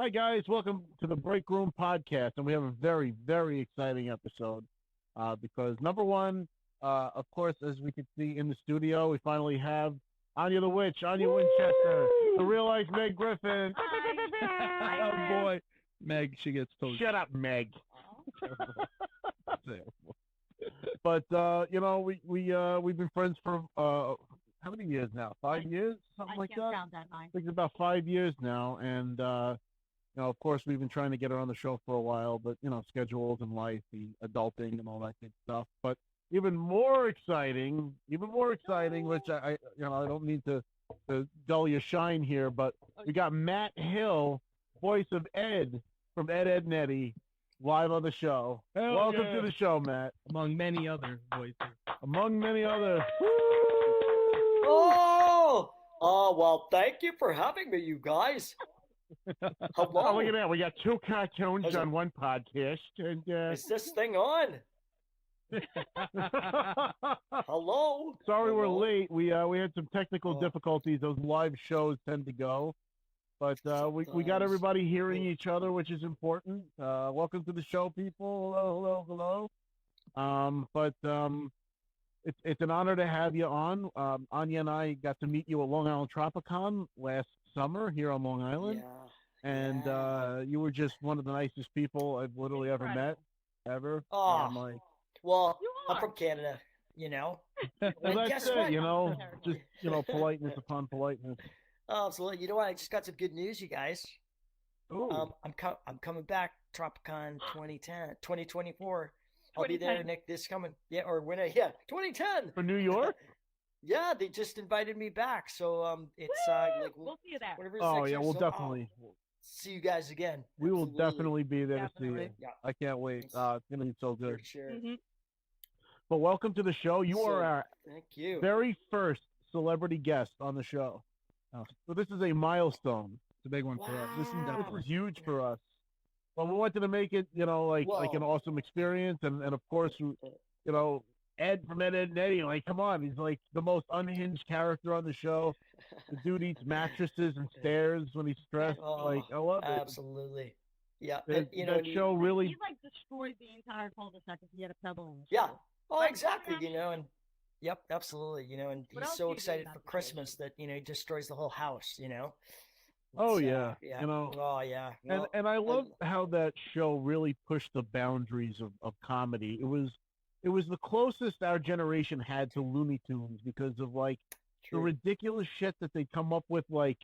Hi, guys. Welcome to the Break Room Podcast. And we have a very, very exciting episode because, number one, of course, as we can see in the studio, we finally have Anya the Witch, Anya Winchester, the real life Meg Griffin. Oh boy, Meg, she gets told. Shut up, Meg. But we've been friends for how many years now? 5 years, something like that. I think it's about 5 years now, and of course, we've been trying to get her on the show for a while, but schedules and life, the adulting and all that good stuff. But even more exciting, which I don't mean to dull your shine here, but we got Matt Hill, voice of Ed from Ed, Edd and Eddy, live on the show. Welcome to the show, Matt. Among many other voices. Among many other. Well, thank you for having me, you guys. Hello. Oh, look at that. We got two cartoons on one podcast. And, Is this thing on? Hello. Sorry, Hello? we're late. We had some technical difficulties. Those live shows tend to go, but we got everybody hearing each other, which is important. Welcome to the show, people. Hello. It's an honor to have you on. Anya and I got to meet you at Long Island Tropicon last summer here on Long Island, and you were just one of the nicest people I've literally ever met, ever. Oh, well, I'm from Canada, Well, that's it, just politeness upon politeness. Oh, absolutely. You know what? I just got some good news, you guys. Ooh. I'm coming back, Tropicon 2024. I'll be there this coming. Yeah, or when 2010. For New York? Yeah, they just invited me back. So it's we'll see you there. Oh yeah, we'll definitely see you guys again. We will definitely be there to see you. Yeah. I can't wait. It's gonna be so good. For sure. Mm-hmm. But welcome to the show. You are our thank you. very first celebrity guest on the show. So this is a milestone. It's a big one for us. This is huge for us. Well, we wanted to make it, like an awesome experience, and of course, Ed from Ed, Edd and Eddy, like, come on, he's like the most unhinged character on the show. The dude eats mattresses and stairs when he's stressed. I love it. Absolutely. Yeah. That show really. He like destroyed the entire cul-de-sac if he had a pebble in it. Yeah. Oh, exactly. And yep, absolutely. And he's so excited for Christmas that he destroys the whole house. Oh yeah. Oh yeah. And I love how that show really pushed the boundaries of comedy. It was the closest our generation had to Looney Tunes because of the ridiculous shit that they come up with, like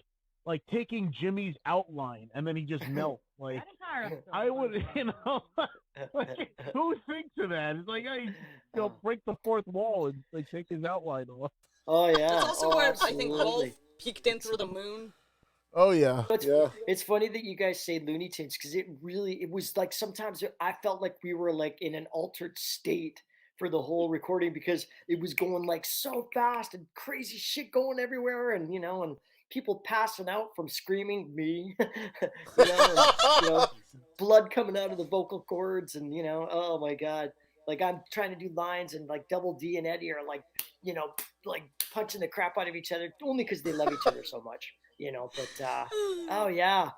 taking Jimmy's outline and then he just melts. Like I would, who thinks of that? It's like break the fourth wall and they take his outline off. Oh yeah. It's also where I think Rolf peeked in through the moon. Oh yeah. It's funny that you guys say Looney Tunes because it was like sometimes I felt like we were like in an altered state for the whole recording because it was going like so fast and crazy shit going everywhere and and people passing out from screaming me, blood coming out of the vocal cords and oh my god, like I'm trying to do lines and like Double D and Eddie are like like punching the crap out of each other only because they love each other so much. But oh yeah,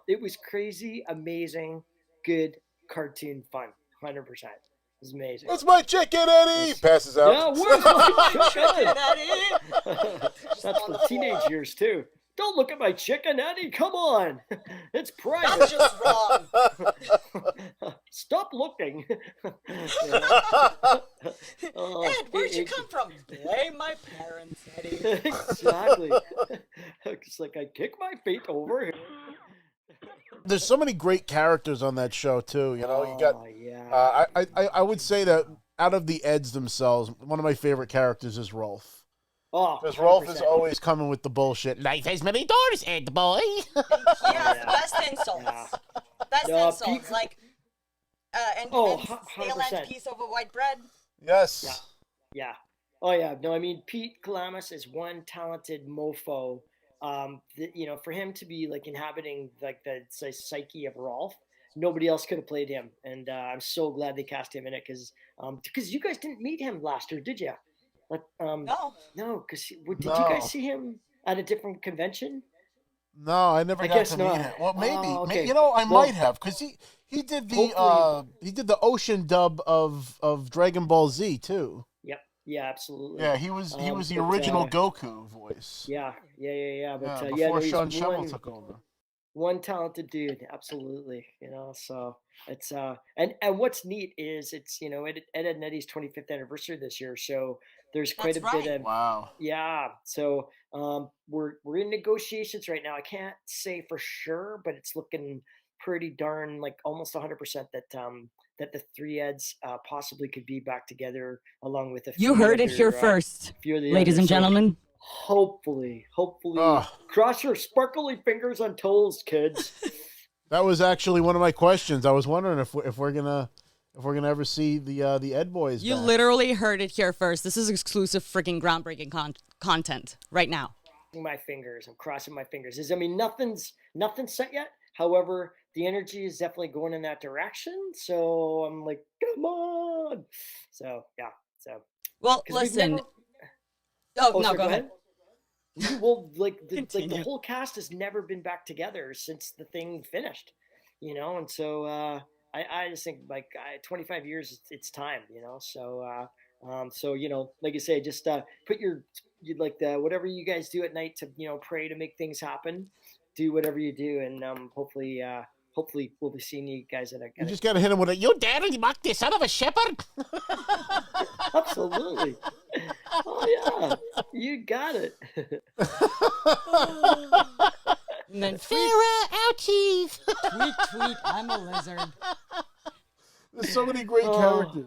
it was crazy, amazing, good cartoon fun, 100%. It was amazing. That's my chicken, Eddie. Passes out. Yeah, where's my chicken, Eddie? That's for teenage years too. Don't look at my chicken, Eddie. Come on, it's private. That's just wrong. Stop looking. Ed, where'd you come from? Blame my parents, Eddie. Exactly. It's like I kick my feet over here. There's so many great characters on that show too. You got. Yeah. I would say that out of the Eds themselves, one of my favorite characters is Rolf. Oh, because Rolf is always coming with the bullshit. Life has many doors, Ed boy. He has the best insults. Yeah. Best insults, like and stale 100%. piece of white bread. Yes. Yeah. Oh yeah. No, I mean Pete Kalamis is one talented mofo. For him to be like inhabiting like the psyche of Rolf, nobody else could have played him, and I'm so glad they cast him in it because you guys didn't meet him last year, did you? No. No, because did you guys see him at a different convention? No, I never got guess to not. meet him. Well, maybe. Oh, okay. You know, I might have, because he did the ocean dub of Dragon Ball Z too. Yep. Yeah, absolutely. Yeah, he was the original Goku voice. Yeah. But before he's Sean Schemmel took over. One talented dude, absolutely. So it's and what's neat is it's Edd and Eddy's 25th anniversary this year, so there's quite That's a bit of Wow. yeah. So we're in negotiations right now. I can't say for sure, but it's looking pretty darn like almost 100% that the three Eds possibly could be back together along with a few You heard it other, here first, few of the ladies others. and So gentlemen. hopefully, Ugh. cross your sparkly fingers on toes, kids. That was actually one of my questions. I was wondering if we're gonna ever see the Ed boys. You back. literally heard it here first. This is exclusive freaking groundbreaking content right now. I'm crossing my fingers. Nothing's set yet. However, the energy is definitely going in that direction. So I'm like, come on. So yeah. So Well, 'cause we've listen. never- No, sorry, go ahead. Well, like the Continue. whole cast has never been back together since the thing finished, and so I just think 25 years it's time, so like I say, just put whatever you guys do at night to pray to make things happen, do whatever you do, and hopefully we'll be seeing you guys You just gotta hit him with a "You daddy mock the son of a shepherd." absolutely. Oh yeah, you got it. And then Farrah, ouchies. tweet, I'm a lizard. There's so many great characters.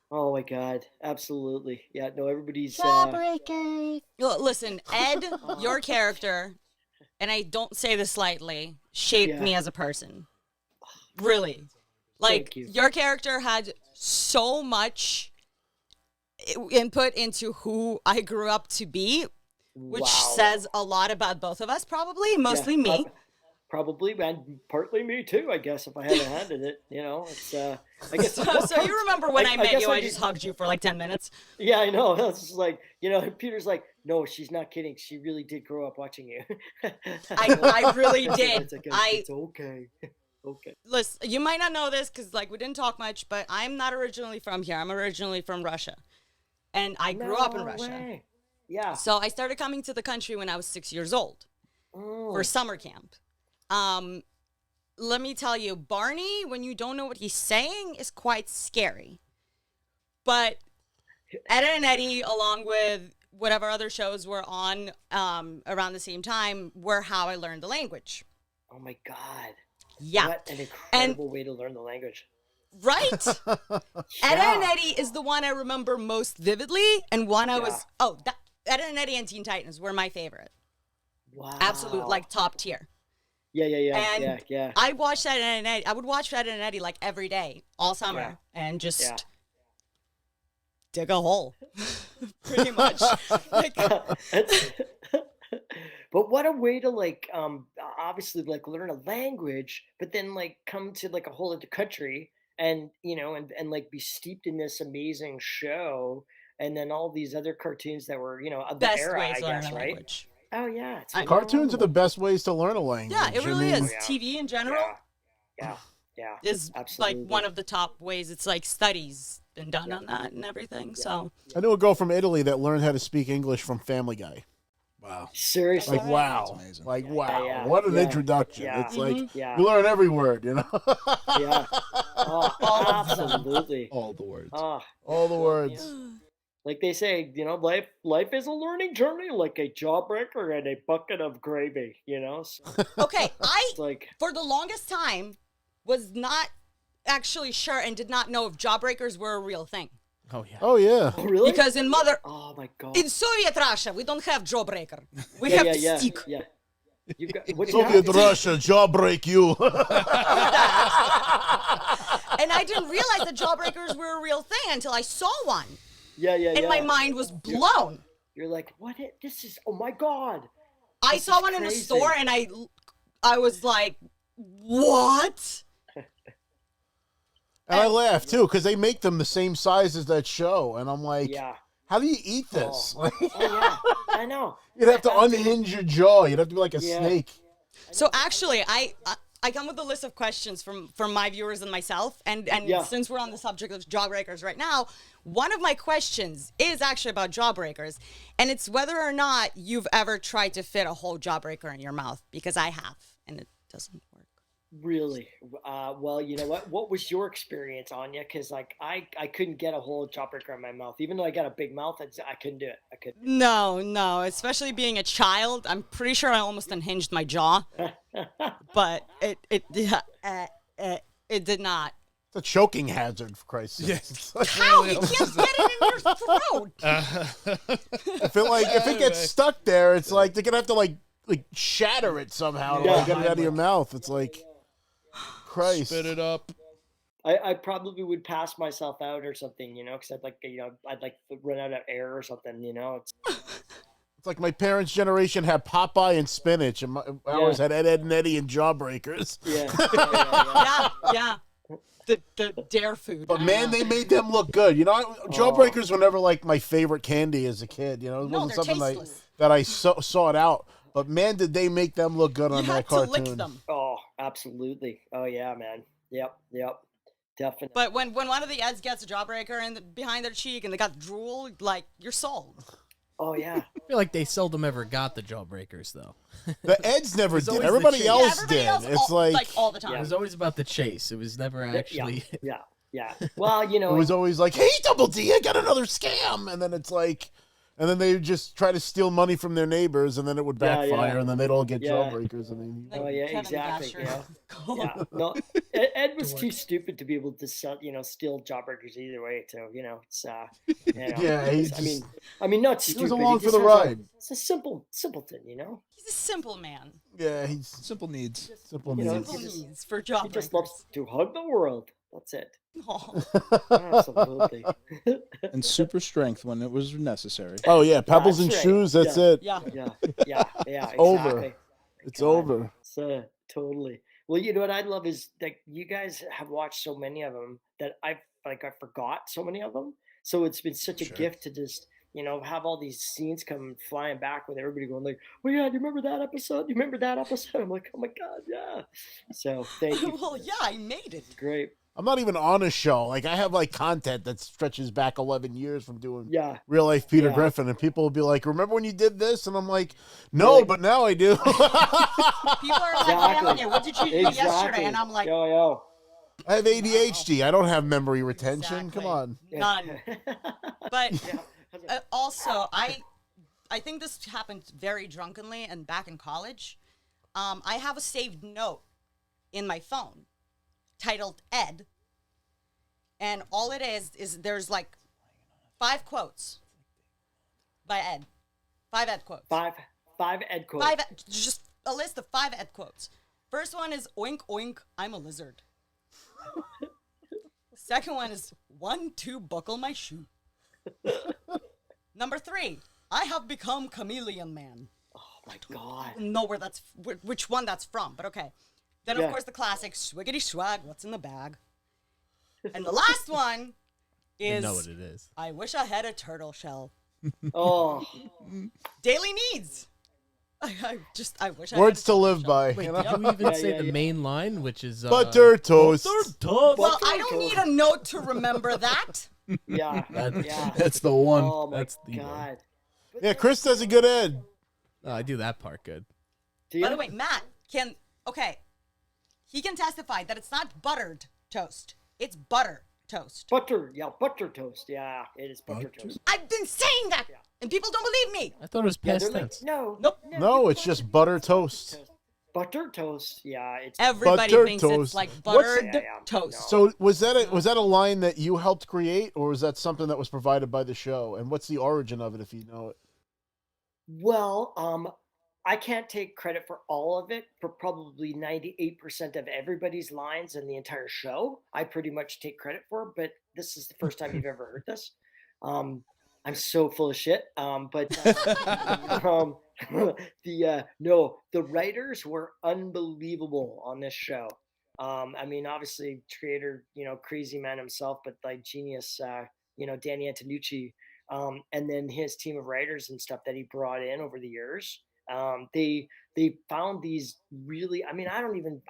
Oh my God, absolutely. Yeah, no, everybody's Jawbreaker. Well, listen, Ed, your character, and I don't say this lightly, shaped me as a person. Really. Like, Thank you. your character had so much input into who I grew up to be, which Wow. says a lot about both of us, probably, mostly Yeah, me. Probably, and partly me too, I guess, if I had a hand in it. It's I guess So you remember when I met guess you, I do- just hugged you for like 10 minutes. Yeah, I know. It's just like, Peter's like, no, she's not kidding. She really did grow up watching you. I really did. It's, like, I it's okay. Okay. Listen, you might not know this because like we didn't talk much, but I'm not originally from here. I'm originally from Russia, and I grew up in No Russia. way. Yeah. So I started coming to the country when I was 6 years old for summer camp. Let me tell you, Barney, when you don't know what he's saying, is quite scary. But Ed and Eddy, along with whatever other shows were on around the same time, were how I learned the language. Oh my God. Yeah. What an incredible way to learn the language. Right? Ed and Eddy is the one I remember most vividly, and one I was Ed and Eddy and Teen Titans were my favorite. Wow. Absolute, like top tier. Yeah. And Yeah. I watched Ed and Eddy. I would watch Ed and Eddy like every day, all summer, and just dig a hole, pretty much. Like, but what a way to obviously learn a language, but then come to a whole other country and and be steeped in this amazing show, and then all these other cartoons that were of the best era, way I to learn guess, a right? language. Oh yeah, it's Cartoons are the best ways to learn a language. Yeah, it really is. yeah. TV in general Yeah. is Absolutely. like one of the top ways. It's like studies been done on that and everything. So I knew a girl from Italy that learned how to speak English from Family Guy. Wow. Seriously. Like wow, That's amazing. like wow, Yeah. what an Yeah. introduction! Yeah. It's like Yeah. you learn every word, you know, Yeah. Oh, absolutely. All the words. Oh, all the words. like they say, life is a learning journey, like a jawbreaker and a bucket of gravy. So okay, I it's like for the longest time was not actually sure and did not know if jawbreakers were a real thing. Oh yeah. Oh yeah, oh, really? Because in Oh my God. in Soviet Russia, we don't have jawbreaker. We yeah, have yeah, to yeah, stick. yeah. You got what you Soviet got? Russia, jawbreak you. And I didn't realize that jawbreakers were a real thing until I saw one. Yeah. And my mind was blown. You're like, what? This is. Oh my God. I This saw is one in a crazy. store and I was like, what? And I laugh too because they make them the same size as that show, and I'm like, Yeah. how do you eat this? Oh yeah. I know. You'd have to unhinge your jaw. You'd have to be like a Yeah. snake. So actually, I come with a list of questions from my viewers and myself, and since we're on the subject of jawbreakers right now, one of my questions is actually about jawbreakers, and it's whether or not you've ever tried to fit a whole jawbreaker in your mouth, because I have, and it doesn't work. Really? Well, you know what? What was your experience, Anya? Because like I couldn't get a whole jawbreaker in my mouth, even though I got a big mouth. I couldn't do it. I couldn't. No, especially being a child. I'm pretty sure I almost unhinged my jaw, but it did not. It's a choking hazard, for Christ's sake. Yes. How? You can't get it in your throat. If it gets stuck there, it's like they're gonna have to like shatter it somehow to get it out of your mouth. It's like, Christ. Spit it up. I probably would pass myself out or something, because I'd like to run out of air or something, It's like my parents' generation had Popeye and spinach, and ours had Edd and Eddy and jawbreakers. Yeah. The dare food. But man, they made them look good. Jawbreakers were never like my favorite candy as a kid. It wasn't something that I sought out. But man, did they make them look good on that cartoon. You had to lick them. Oh, absolutely. Oh yeah, man. Yep. Definitely. But when one of the Eds gets a jawbreaker behind their cheek and they got drool, like, you're sold. Oh yeah. I feel like they seldom ever got the jawbreakers though. The Eds never did. Everybody else did. It's like all the time. It was always about the chase. It was never actually. Yeah. Well, it was always like, "Hey, Double D, I got another scam," and then it's like. And then they would just try to steal money from their neighbors, and then it would backfire, and then they'd all get jawbreakers. Oh yeah, exactly. Yeah. No, Ed was too stupid to be able to steal jawbreakers either way. So it's I mean, not stupid. He was along for the ride. It's a simpleton, He's a simple man. Yeah, he's simple needs. Simple needs. Simple needs for jawbreakers. He just loves to hug the world. That's it. Oh. Absolutely. And super strength when it was necessary. Oh yeah, pebbles and shoes. That's it. Yeah. It's over. It's over. So totally. Well, you know what I'd love is that you guys have watched so many of them that I forgot so many of them. So it's been such a gift to just have all these scenes come flying back with everybody going like, "Oh yeah, do you remember that episode? Do you remember that episode?" I'm like, "Oh my god, yeah." So thank you. Well, yeah, I made it. Great. I'm not even on a show. Like I have content that stretches back 11 years from doing real life Peter Griffin, and people will be like, "Remember when you did this?" And I'm like, "No, but now I do." People are like, "What did you do yesterday?" And I'm like, "Yo." I have ADHD. I don't have memory retention. Exactly. Come on. None. But also, I think this happened very drunkenly and back in college. I have a saved note in my phone titled Ed, and all it is there's like 5 quotes by Ed. 5 Ed quotes. Five Ed quotes. Just a list of 5 Ed quotes. First one is oink oink, I'm a lizard. Second one is 1, 2, buckle my shoe. Number 3, I have become chameleon man. Oh my god. I don't know which one that's from, but okay. Then of course the classic swiggity swag, what's in the bag? And the last one is I know what it is. I wish I had a turtle shell. Oh. Daily needs. I wish I Words had to live by. Wait, did you even say the main line, which is butter toast? Well, I don't need a note to remember that. Yeah. That's the one. Oh my That's the god. Yeah, Chris does a good Ed. I do that part good. By the way, Matt he can testify that it's not buttered toast. It's butter toast. Butter toast. Yeah, it is butter toast. I've been saying that, and people don't believe me. I thought it was past They're tense. like, Nope. No, it's just butter toast. Butter toast. Yeah, it's Everybody butter thinks toast. it's like buttered toast. So was that a line that you helped create, or was that something that was provided by the show? And what's the origin of it, if you know it? Well, I can't take credit for all of it. For probably 98% of everybody's lines in the entire show, I pretty much take credit for. But this is the first time you've ever heard this. I'm so full of shit. But the writers were unbelievable on this show. I mean, obviously, creator, crazy man himself, but like genius, Danny Antonucci, and then his team of writers and stuff that he brought in over the years. They found these really. I mean, I don't even.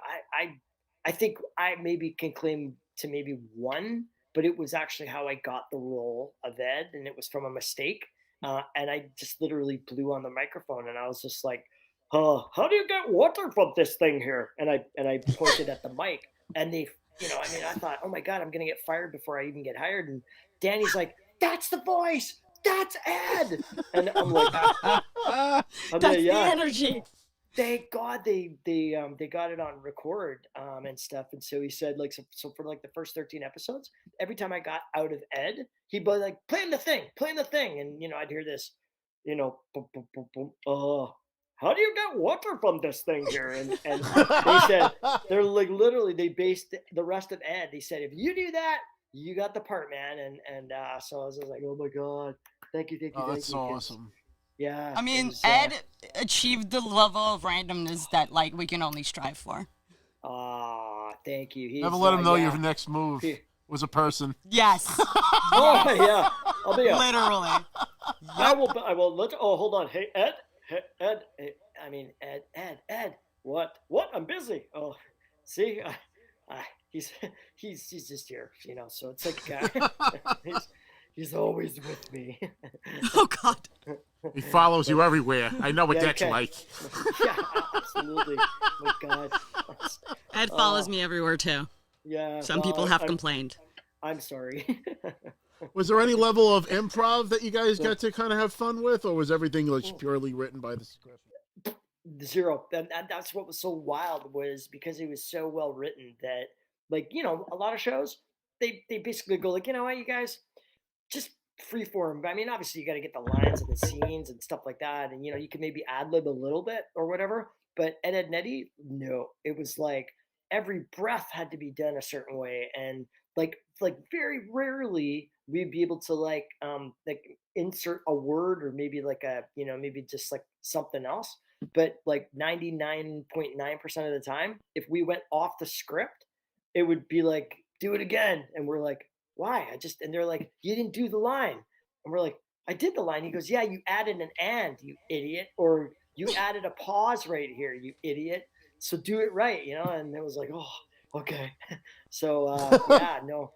I think I maybe can claim to maybe one, but it was actually how I got the role of Ed, and it was from a mistake. And I just literally blew on the microphone, and I was just like, how do you get water from this thing here?" And I pointed at the mic, and they, I mean, I thought, oh my god, I'm gonna get fired before I even get hired. And Danny's like, "That's the voice. That's Ed." And I'm like, That's the energy. Thank God they got it on record and stuff. And so he said, like, so for like the first 13 episodes, every time I got out of Ed, he'd be like, playing the thing, and I'd hear this, boom, boom, boom, boom, how do you get water from this thing here? And they said, they're like, literally, they based the rest of Ed. They said, if you do that, you got the part, man. And so I was just like, oh my God, thank you. That's so awesome. Yeah. I mean, Ed achieved the level of randomness that like we can only strive for. Thank you. Never let him know your next move was a person. Yes. Oh yeah. I'll be literally. I will. Hold on. Hey Ed. Ed. Ed. What? I'm busy. Oh, see, he's just here. So it's like he's always with me. Oh God. He follows you everywhere. I know what that's like. Yeah, absolutely. Oh my God. Ed follows me everywhere too. Yeah. Some people have complained. I'm sorry. Was there any level of improv that you guys got to kind of have fun with, or was everything like purely written by the script? Zero. And that's what was so wild, was because it was so well written that, like, a lot of shows, they basically go like, you know what, you guys, just freeform. I mean, obviously you got to get the lines and the scenes and stuff like that, and you can maybe ad lib a little bit or whatever. But Ed, Edd and Eddy, no, it was like every breath had to be done a certain way, and like very rarely we'd be able to like insert a word or maybe like a maybe just like something else. But like 99.9% of the time, if we went off the script, it would be like, do it again, and we're like, why? And they're like, you didn't do the line. And we're like, I did the line. He goes, yeah, you added an and, you idiot. Or you added a pause right here, you idiot. So do it right, And it was like, oh, okay. So, yeah, no.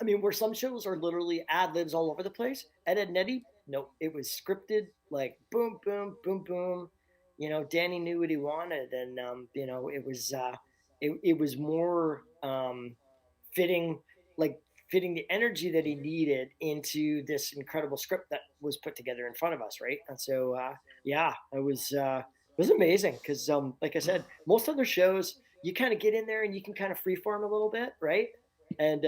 I mean, where some shows are literally ad libs all over the place, Edd and Eddy, no, it was scripted, like boom, boom, boom, boom. Danny knew what he wanted, and it was more fitting, like fitting the energy that he needed into this incredible script that was put together in front of us, right? And so, yeah, it was amazing because, like I said, most other shows you kind of get in there and you can kind of freeform a little bit, right? And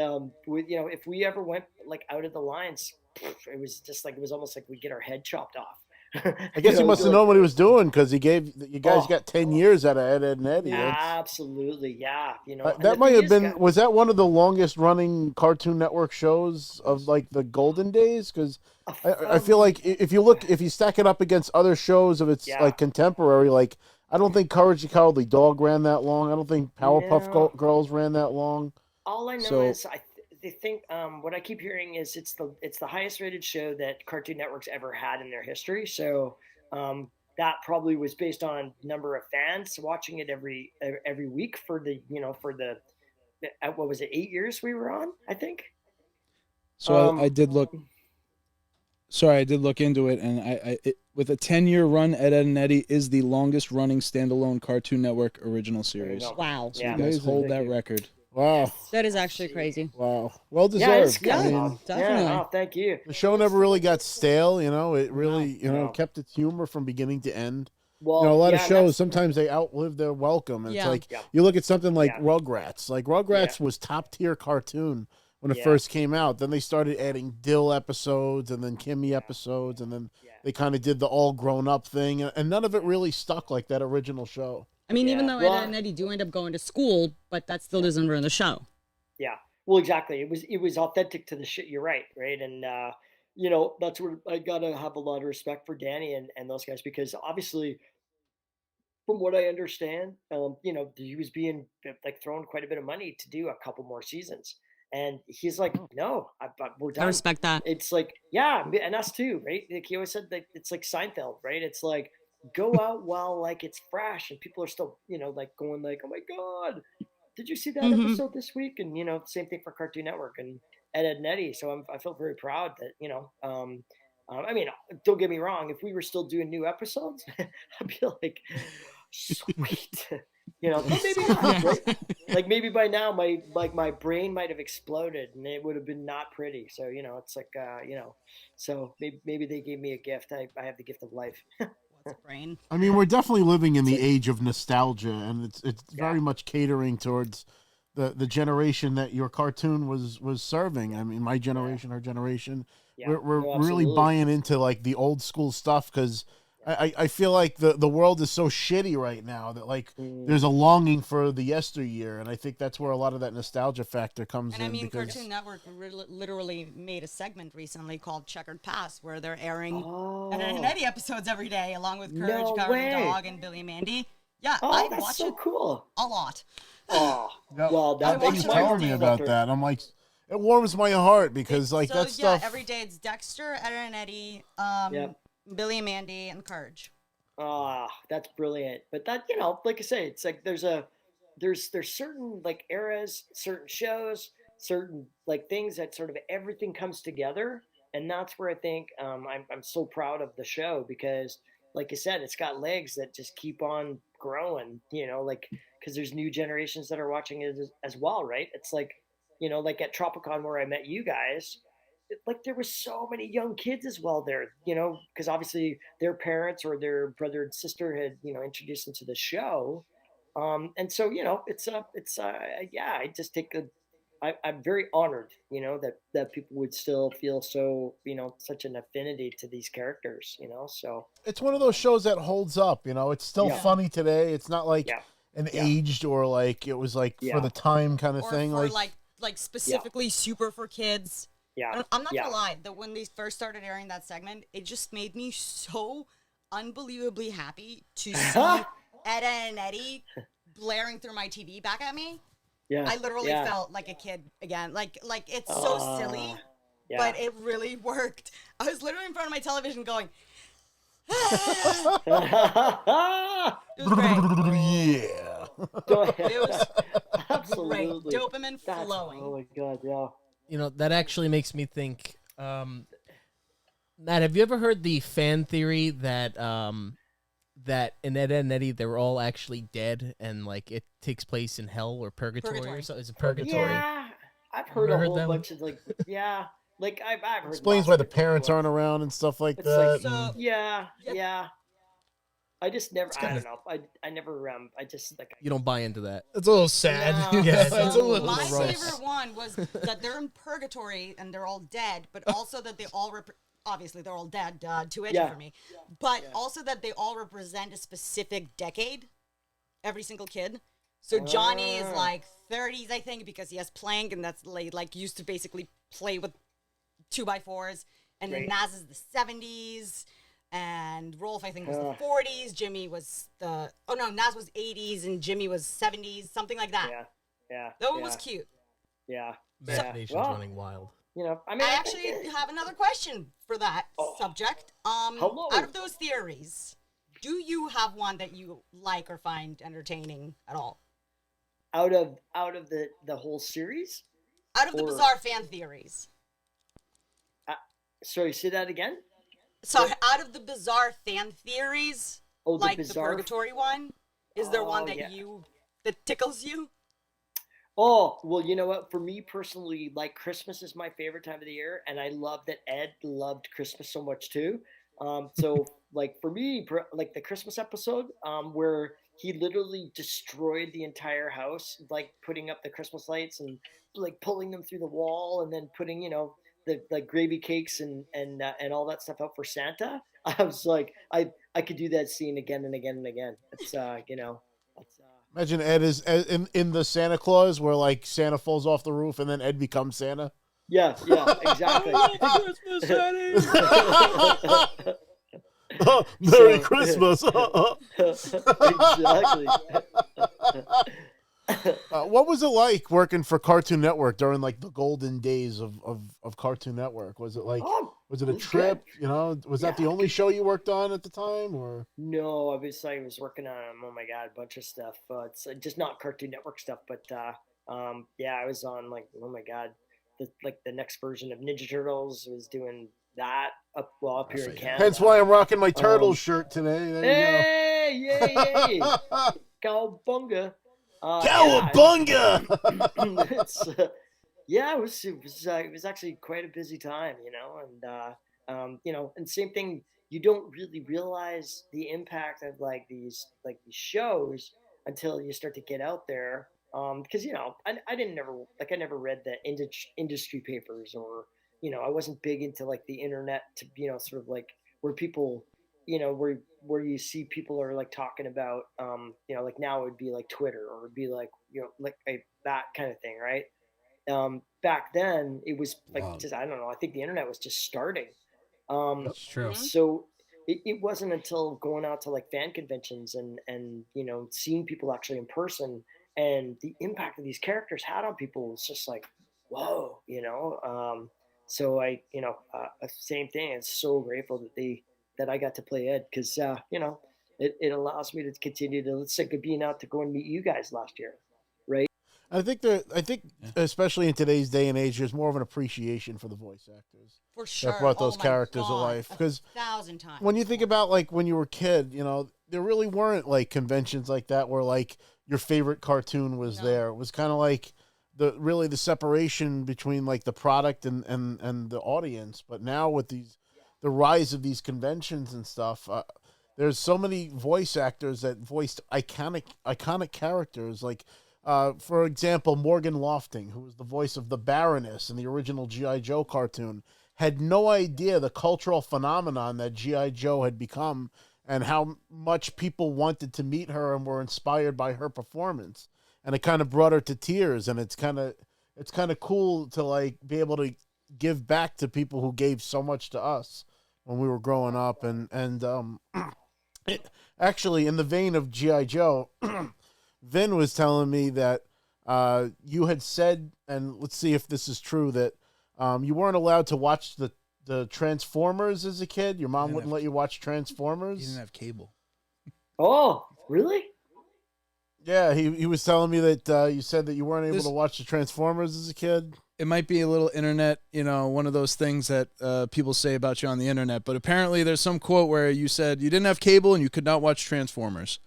if we ever went like out of the lines, it was just like it was almost like we'd get our head chopped off. I guess he must have known what he was doing because he gave you guys got 10 years out of Ed, Edd and Eddy. Absolutely, yeah. That might have been. Was that one of the longest running Cartoon Network shows of like the golden days? Because I feel like if you stack it up against other shows of its like contemporary, like I don't think Courage the Cowardly Dog ran that long. I don't think Powerpuff Girls ran that long. All I know is they think what I keep hearing is it's the highest rated show that Cartoon Network's ever had in their history. So that probably was based on number of fans watching it every week for the what was it, 8 years we were on, I think. So I did look. Sorry, I did look into it, and with a 10-year run, Edd and Eddy is the longest running standalone Cartoon Network original series. Wow! So you guys hold that record. Wow. That is actually crazy. Wow. Well deserved. Yeah, definitely. Yeah, thank you. The show never really got stale, It really, kept its humor from beginning to end. Well, a lot of shows, sometimes they outlive their welcome. And it's like, you look at something like Rugrats. Like, Rugrats was top-tier cartoon when it first came out. Then they started adding Dill episodes and then Kimmy episodes. And then they kind of did the all-grown-up thing. And none of it really stuck like that original show. I mean, even though Edd and Eddy do end up going to school, but that still doesn't ruin the show. Yeah, well, exactly. It was authentic to the shit. You're right, and that's where I gotta have a lot of respect for Danny and those guys, because obviously, from what I understand, he was being like thrown quite a bit of money to do a couple more seasons, and he's like, no, we're done. I respect that. It's like, yeah, and us too, right? Like he always said that it's like Seinfeld, right? It's like, go out while like it's fresh and people are still, like going like, oh my God, did you see that episode this week? And, same thing for Cartoon Network and Edd and Eddy. So I feel very proud that, I mean, don't get me wrong. If we were still doing new episodes, I'd be like, sweet, but maybe not. Right? Like maybe by now, my brain might have exploded and it would have been not pretty. So it's like so maybe they gave me a gift. I have the gift of life. Brain. I mean, we're definitely living in the age of nostalgia, and it's very much catering towards the generation that your cartoon was serving. I mean, my generation, our generation, we're really buying into like the old school stuff because I feel like the world is so shitty right now that like there's a longing for the yesteryear, and I think that's where a lot of that nostalgia factor comes in. And I mean, because... Cartoon Network literally made a segment recently called Checkered Past, where they're airing Edd and Eddy episodes every day, along with Courage, Cowardly Dog, and Billy and Mandy. Yeah, I watch it cool. A lot. Oh, well, that makes you telling me about that. I'm like, it warms my heart because that stuff. Yeah, every day it's Dexter, Edd and Eddy, Billy and Mandy, and Courage. That's brilliant. But that, like I say, it's like there's certain like eras, certain shows, certain like things that sort of everything comes together, and that's where I think I'm so proud of the show because, like I said, it's got legs that just keep on growing. Like because there's new generations that are watching it as well, right? It's like, like at Tropicon where I met you guys. Like there were so many young kids as well there, because obviously their parents or their brother and sister had, introduced them to the show. And so, I just take I'm very honored, that people would still feel so, such an affinity to these characters, so. It's one of those shows that holds up, it's still funny today. It's not like an aged or like, it was like for the time kind of thing. Or like specifically super for kids. Yeah. I'm not gonna lie, that when they first started airing that segment, it just made me so unbelievably happy to see Edd and Eddy blaring through my TV back at me. Yeah. I literally felt like a kid again. Like it's so silly, but it really worked. I was literally in front of my television going, it was great. Yeah. It was absolutely great. Dopamine flowing. Oh my God, yeah. That actually makes me think, Matt, have you ever heard the fan theory that that in Edd and Eddy they're all actually dead and like it takes place in hell or purgatory. Or something? Is it purgatory? Yeah, I've heard a whole bunch of like like I've heard. Explains why the parents aren't around and stuff like that. Like, yeah. I just never. I don't know. I never. I just like. You don't buy into that. It's a little sad. No. Yeah, So it's a little my gross. favorite one was that they're in purgatory and they're all dead, but also that they all obviously they're all dead. Too edgy for me. But also that they all represent a specific decade. Every single kid. So Johnny is like 30s, I think, because he has plank, and that's like used to basically play with 2x4s. And then Naz is the 70s. And Rolf, I think, was the 40s. Jimmy was Naz was 80s, and Jimmy was 70s, something like that. Yeah. That one was cute. Yeah. Imagination's running wild. I mean, I actually have another question for that subject. Hello. Out of those theories, do you have one that you like or find entertaining at all? Out of the whole series? Out of the bizarre fan theories. Sorry, say that again? Sorry, out of the bizarre fan theories, like the purgatory one, is there one that tickles you? Oh, well, you know what? For me personally, like Christmas is my favorite time of the year, and I love that Ed loved Christmas so much too. So like for me, like the Christmas episode, where he literally destroyed the entire house, like putting up the Christmas lights and like pulling them through the wall, and then putting, the like gravy cakes and all that stuff out for Santa. I was like, I could do that scene again and again and again. It's Imagine Ed is in the Santa Claus where like Santa falls off the roof and then Ed becomes Santa. Yeah, exactly. Christmas, Eddie. Merry Christmas. Exactly. What was it like working for Cartoon Network during like the golden days of Cartoon Network? Was it like Was it a trip? Good. You know, was that the only show you worked on at the time, or? No, I was working on, oh my God, a bunch of stuff. It's just not Cartoon Network stuff, but yeah, I was on like, oh my God, the next version of Ninja Turtles. Was doing that up here in Canada. Hence why I'm rocking my Turtles shirt today. There you go. Yay! Cowabunga! Cowabunga! Yeah, it was actually quite a busy time, you know, and you know, and same thing. You don't really realize the impact of like these shows until you start to get out there. Because you know, I never read the industry papers, or you know, I wasn't big into like the internet to, you know, sort of like where people, you know, where you see people are like talking about, you know, like now it would be like Twitter, or it would be like, you know, like that kind of thing, right? Back then it was like, just, I don't know, I think the internet was just starting. That's true. So it wasn't until going out to like fan conventions and you know, seeing people actually in person, and the impact that these characters had on people was just like, whoa, you know. So I, you know, same thing. I'm so grateful that I got to play Ed, because you know, it allows me to continue to, let's say, being out to go and meet you guys last year, right? I think especially in today's day and age, there's more of an appreciation for the voice actors. For sure. That brought those characters to life. Because 1,000 times. When you think about like when you were a kid, you know, there really weren't like conventions like that where like your favorite cartoon was there. It was kind of like the separation between like the product and the audience. But now with the rise of these conventions and stuff, there's so many voice actors that voiced iconic characters. Like, for example, Morgan Lofting, who was the voice of the Baroness in the original G.I. Joe cartoon, had no idea the cultural phenomenon that G.I. Joe had become, and how much people wanted to meet her and were inspired by her performance. And it kind of brought her to tears. And it's kind of cool to like be able to give back to people who gave so much to us when we were growing up. And actually, in the vein of G.I. Joe, Vin was telling me that you had said, and let's see if this is true, that you weren't allowed to watch the Transformers as a kid. Your mom wouldn't let you watch Transformers. You didn't have cable. Oh, really? Yeah, he was telling me that you said that you weren't able to watch the Transformers as a kid. It might be a little internet, you know, one of those things that people say about you on the internet. But apparently there's some quote where you said you didn't have cable and you could not watch Transformers.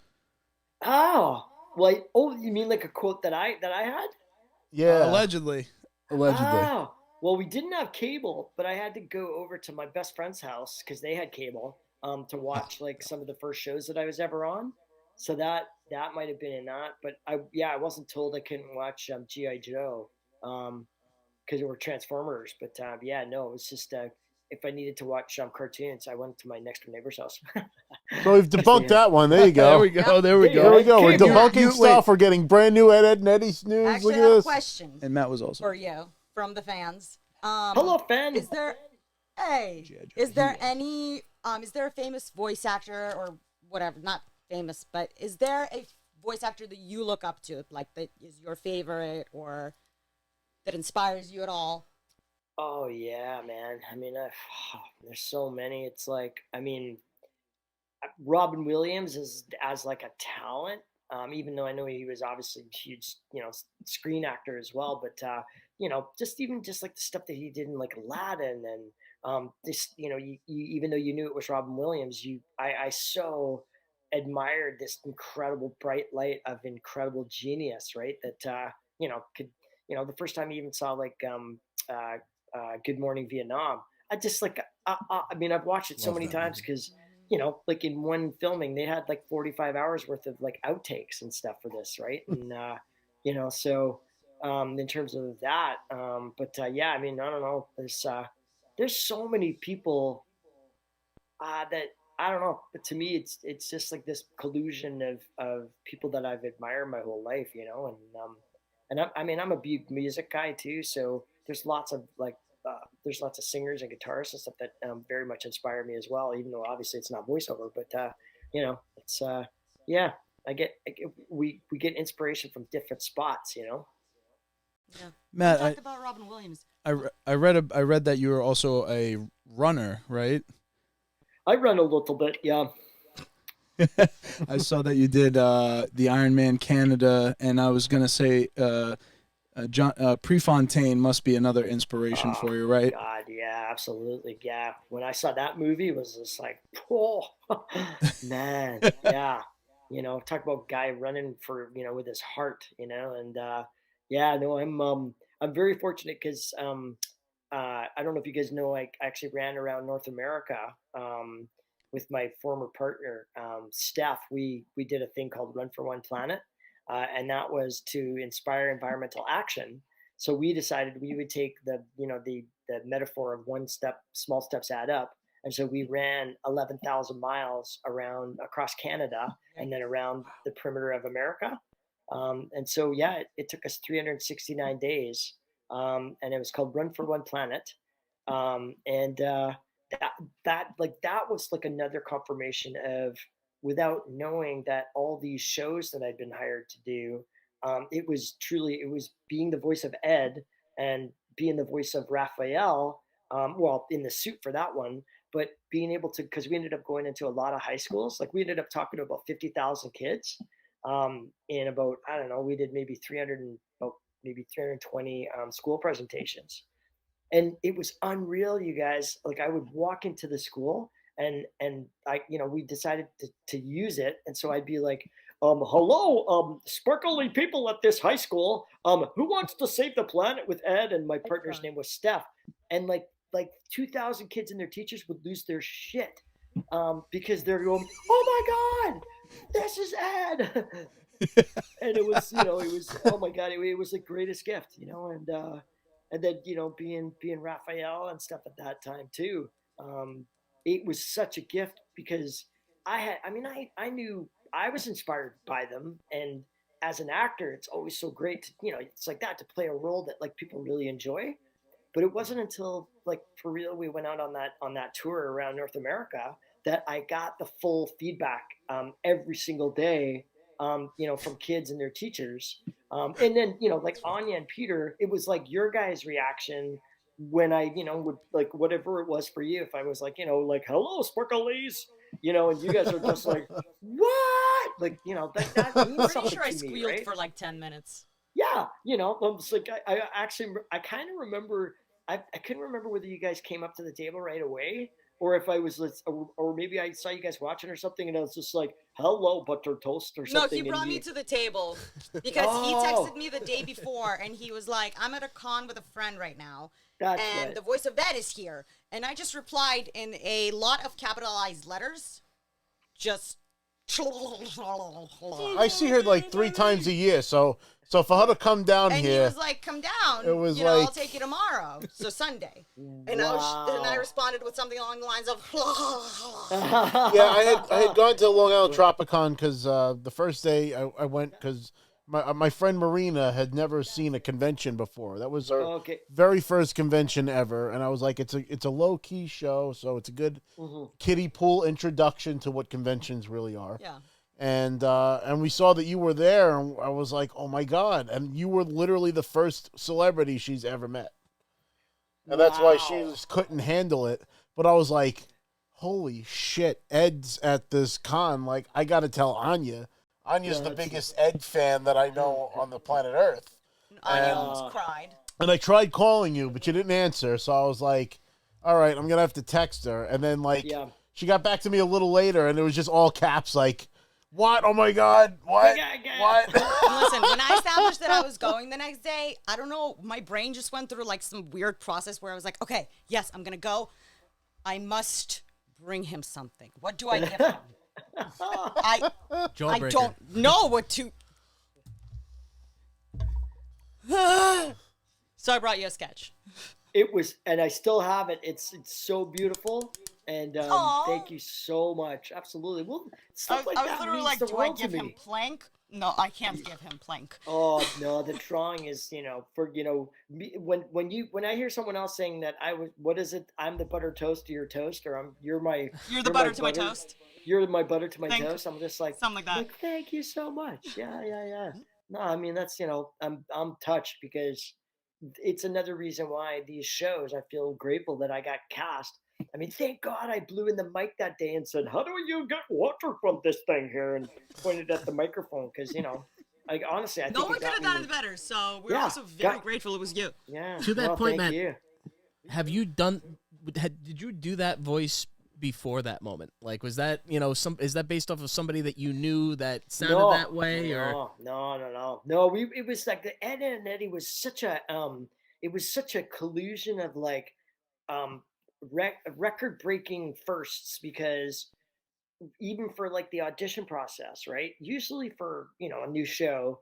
Oh, well, you mean like a quote that I had? Yeah. Allegedly. Oh, well, we didn't have cable, but I had to go over to my best friend's house because they had cable to watch like some of the first shows that I was ever on. So that might have been in that. But I wasn't told I couldn't watch G.I. Joe because it were Transformers. But yeah, no, it was just if I needed to watch cartoons, I went to my next door neighbor's house. So we've debunked that one. There you go. There we go. There we go. There we go. We're debunking stuff. We're getting brand new Ed and Eddy's news. Actually, Look I have at a this. question And Matt was also for you from the fans. Hello, fans. Is there is there a famous voice actor or whatever, not famous, but is there a voice actor that you look up to, like that is your favorite or that inspires you at all? Oh yeah, man. I mean, there's so many. It's like, I mean, Robin Williams is as like a talent, even though I know he was obviously a huge, you know, screen actor as well. But you know, just like the stuff that he did in like Aladdin, and this, you know, you even though you knew it was Robin Williams, I so admired this incredible bright light of incredible genius, right? That you know, could, you know, the first time you even saw like Good Morning Vietnam, I just like I mean, I've watched it so many times because, you know, like in one filming they had like 45 hours worth of like outtakes and stuff for this, right? And you know, so in terms of that, but yeah, I mean, I don't know, there's so many people that, I don't know, but to me it's just like this collusion of people that I've admired my whole life, you know. And I mean, I'm a big music guy too, so there's lots of like there's lots of singers and guitarists and stuff that very much inspire me as well, even though obviously it's not voiceover. But you know, it's yeah, we get inspiration from different spots, you know. Yeah, Matt, we talked about Robin Williams. I read that you were also a runner, right? I run a little bit, yeah. I saw that you did the Ironman Canada, and I was gonna say John Prefontaine must be another inspiration for you, right? God, yeah, absolutely, yeah. When I saw that movie, it was just like, oh, man, yeah. Talk about guy running for with his heart, and yeah, no, I'm very fortunate because I don't know if you guys know, I actually ran around North America with my former partner, Steph. We did a thing called Run for One Planet, and that was to inspire environmental action. So we decided we would take the metaphor of one step, small steps add up. And so we ran 11,000 miles across Canada and then around the perimeter of America. And so, yeah, it took us 369 days. And it was called Run for One Planet. And that was like another confirmation of, without knowing that all these shows that I'd been hired to do, it was being the voice of Ed and being the voice of Raphael. Well, in the suit for that one, but being able to, because we ended up going into a lot of high schools. Like we ended up talking to about 50,000 kids in about, I don't know, we did maybe 320 school presentations. And it was unreal, you guys. Like I would walk into the school and we decided to use it. And so I'd be like, hello, sparkly people at this high school. Who wants to save the planet with Ed? And my partner's name was Steph. And like 2,000 kids and their teachers would lose their shit because they're going, oh my God, this is Ed. And it was, oh my God, it was the greatest gift, and then, being Raphael and stuff at that time too. It was such a gift because I knew I was inspired by them. And as an actor, it's always so great to, it's like that, to play a role that like people really enjoy. But it wasn't until like for real we went out on that tour around North America that I got the full feedback every single day, from kids and their teachers. And then, like Anya and Peter, it was like your guys' reaction when I, would like whatever it was for you. If I was like, like, hello, sparklies, and you guys are just like, what? Like, that means something sure I to me, squealed right? for like 10 minutes. Yeah, I'm just like, I kind of remember, I couldn't remember whether you guys came up to the table right away or if I was, or maybe I saw you guys watching or something and I was just like, hello, butter toast or something. No, he brought me to the table because he texted me the day before and he was like, I'm at a con with a friend right now. The voice of that is here. And I just replied in a lot of capitalized letters. Just. I see her like 3 times a year, so for her to come down and here, he was like, "Come down. It was I'll take you tomorrow." So Sunday, and Wow. I responded with something along the lines of, yeah, I had gone to Long Island Tropicon because the first day I went because my friend Marina had never seen a convention before. That was our very first convention ever, and I was like, it's a low key show, so it's a good kiddie pool introduction to what conventions really are. Yeah. And we saw that you were there, and I was like, oh my God, and you were literally the first celebrity she's ever met, and that's why she just couldn't handle it. But I was like, holy shit, Ed's at this con. Like, I got to tell Anya. Anya's the biggest Ed fan that I know on the planet Earth. Anya almost cried. And I tried calling you, but you didn't answer. So I was like, all right, I'm going to have to text her. And then, she got back to me a little later, and it was just all caps, like, what? Oh, my God. What? What? Listen, when I established that I was going the next day, I don't know, my brain just went through, like, some weird process where I was like, okay, yes, I'm going to go. I must bring him something. What do I give him? I don't know what to. So I brought you a sketch. It was, and I still have it. It's so beautiful, and thank you so much. Absolutely. Well, stuff like I was that literally means like, the do I world to give me. him plank? No, I can't give him plank. Oh no, the drawing is, for when I hear someone else saying that what is it? I'm the butter toast to your toast, or you're the butter to my toast. You're my butter to my toast. I'm just like something like that. Like, thank you so much. Yeah. No, I mean that's I'm touched because it's another reason why these shows, I feel grateful that I got cast. I mean, thank God I blew in the mic that day and said, "How do you get water from this thing here?" and pointed at the microphone, because like honestly, I think no one could have done it better. So we're also very grateful it was you. Yeah. To that point, Matt, you. have you done? Did you do that voice before that moment? Like, was that is that based off of somebody that you knew that sounded that way? No. It was like the Ed and Eddy was such a it was such a collusion of like record breaking firsts, because even for like the audition process, right? Usually for a new show,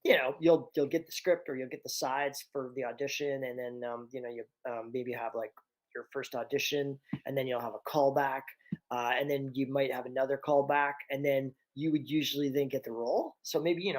you'll get the script or you'll get the sides for the audition, and then you maybe have like your first audition, and then you'll have a callback, and then you might have another callback, and then you would usually then get the role. So maybe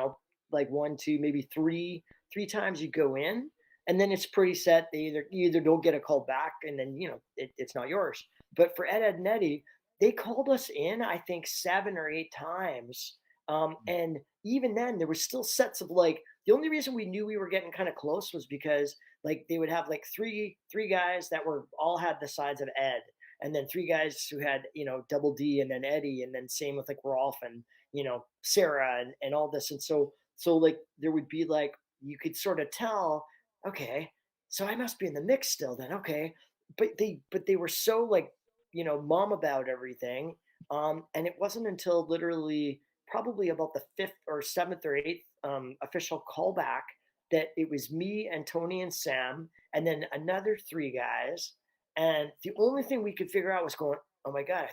like 1, 2, maybe three times you go in, and then it's pretty set. You either don't get a call back, and then it's not yours. But for Ed and Eddy, they called us in, I think 7 or 8 times. And even then there was still sets of like, the only reason we knew we were getting kind of close was because like they would have like three guys that were all had the sides of Ed, and then 3 guys who had, Double D, and then Eddie, and then same with like Rolf and, Sarah and all this. And so like there would be like, you could sort of tell, okay, so I must be in the mix still then. Okay. But they were so like, mom about everything. And it wasn't until literally probably about the 5th or 7th or 8th official callback that it was me and Tony and Sam, and then another 3 guys. And the only thing we could figure out was going, oh my God, I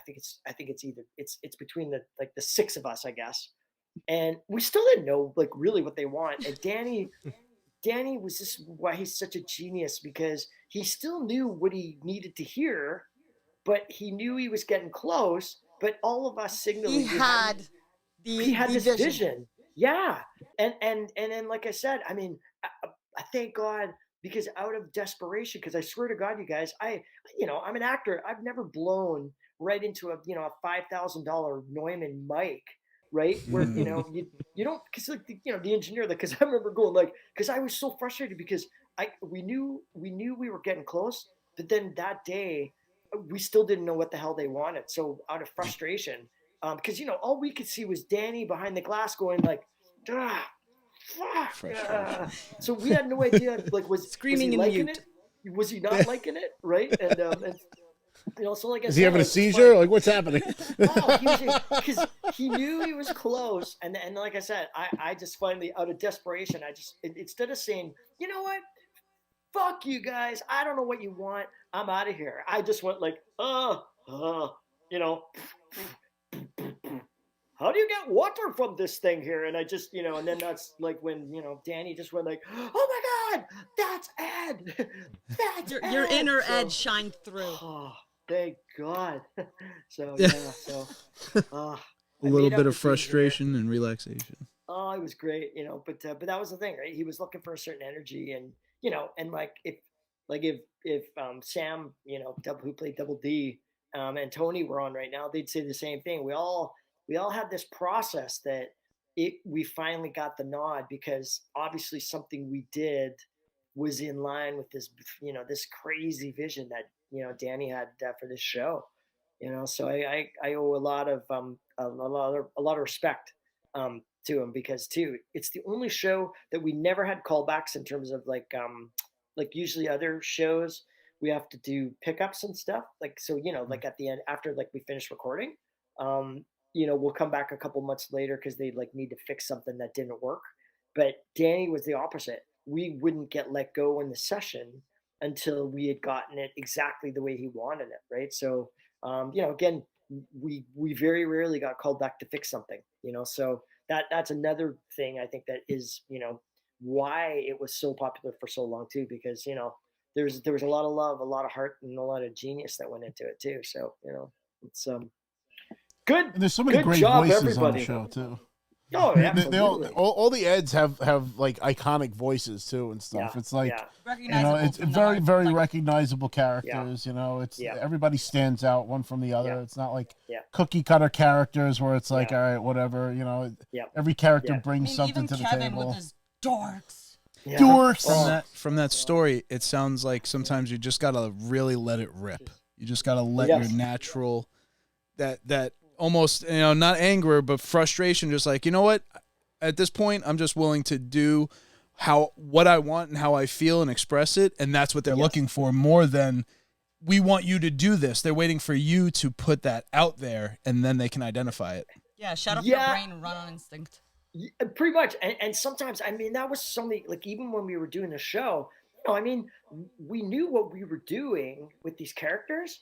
think it's either it's between the 6 of us, I guess. And we still didn't know like really what they want. And Danny was just why he's such a genius, because he still knew what he needed to hear, but he knew he was getting close. But all of us signaling he had this vision. Yeah. And then, like I said, I mean, I thank God, because out of desperation, because I swear to God, you guys, I'm an actor. I've never blown right into a $5,000 Neumann mic, right? Where, you don't, because like, the engineer, because I remember going like, because I was so frustrated, because we knew we were getting close, but then that day, we still didn't know what the hell they wanted. So out of frustration, because all we could see was Danny behind the glass going like, fuck. So we had no idea, like, was he liking it? Was he not liking it? Right? And so like, is he having a seizure? Like, what's happening? Because he knew he was close, and like I said, I just finally, out of desperation, I just, instead of saying, you know what, fuck you guys, I don't know what you want, I'm out of here, I just went like, how do you get water from this thing here? And I just, and then that's like when, Danny just went like, oh my God, that's Ed. That's your inner Ed shined through. Oh, thank God. So, yeah, so. A little bit of frustration and relaxation. Oh, it was great, but that was the thing, right? He was looking for a certain energy, and, and like, if Sam, who played Double D, and Tony were on right now, they'd say the same thing. We all had this process that we finally got the nod, because obviously something we did was in line with this, this crazy vision that, Danny had for this show, so I owe a lot of respect to him, because too, it's the only show that we never had callbacks in terms of like usually other shows we have to do pickups and stuff, like, so like at the end, after like we finish recording, we'll come back a couple months later because they like need to fix something that didn't work. But Danny was the opposite. We wouldn't get let go in the session until we had gotten it exactly the way he wanted it, right? So again, we very rarely got called back to fix something, so that's another thing I think that is, why it was so popular for so long too, because there was a lot of love, a lot of heart, and a lot of genius that went into it too. So it's good. And there's so many great job, voices everybody. on the show too. Oh, absolutely. All the Eds have like iconic voices too and stuff. Yeah, It's like, recognizable, it's very, very recognizable characters. It's everybody stands out one from the other. Yeah. It's not like cookie cutter characters where it's like, all right, whatever. Every character brings something even to the Kevin table. with his dorks. From that story, it sounds like sometimes you just gotta really let it rip. You just gotta let your natural, that almost, not anger but frustration, just like, you know what, at this point I'm just willing to do what I want and how I feel and express it, and that's what they're looking for more than we want you to do this. They're waiting for you to put that out there, and then they can identify it. Yeah, shut up your brain and run on instinct. Yeah, pretty much. And sometimes, I mean, that was something, like, even when we were doing the show, I mean, we knew what we were doing with these characters,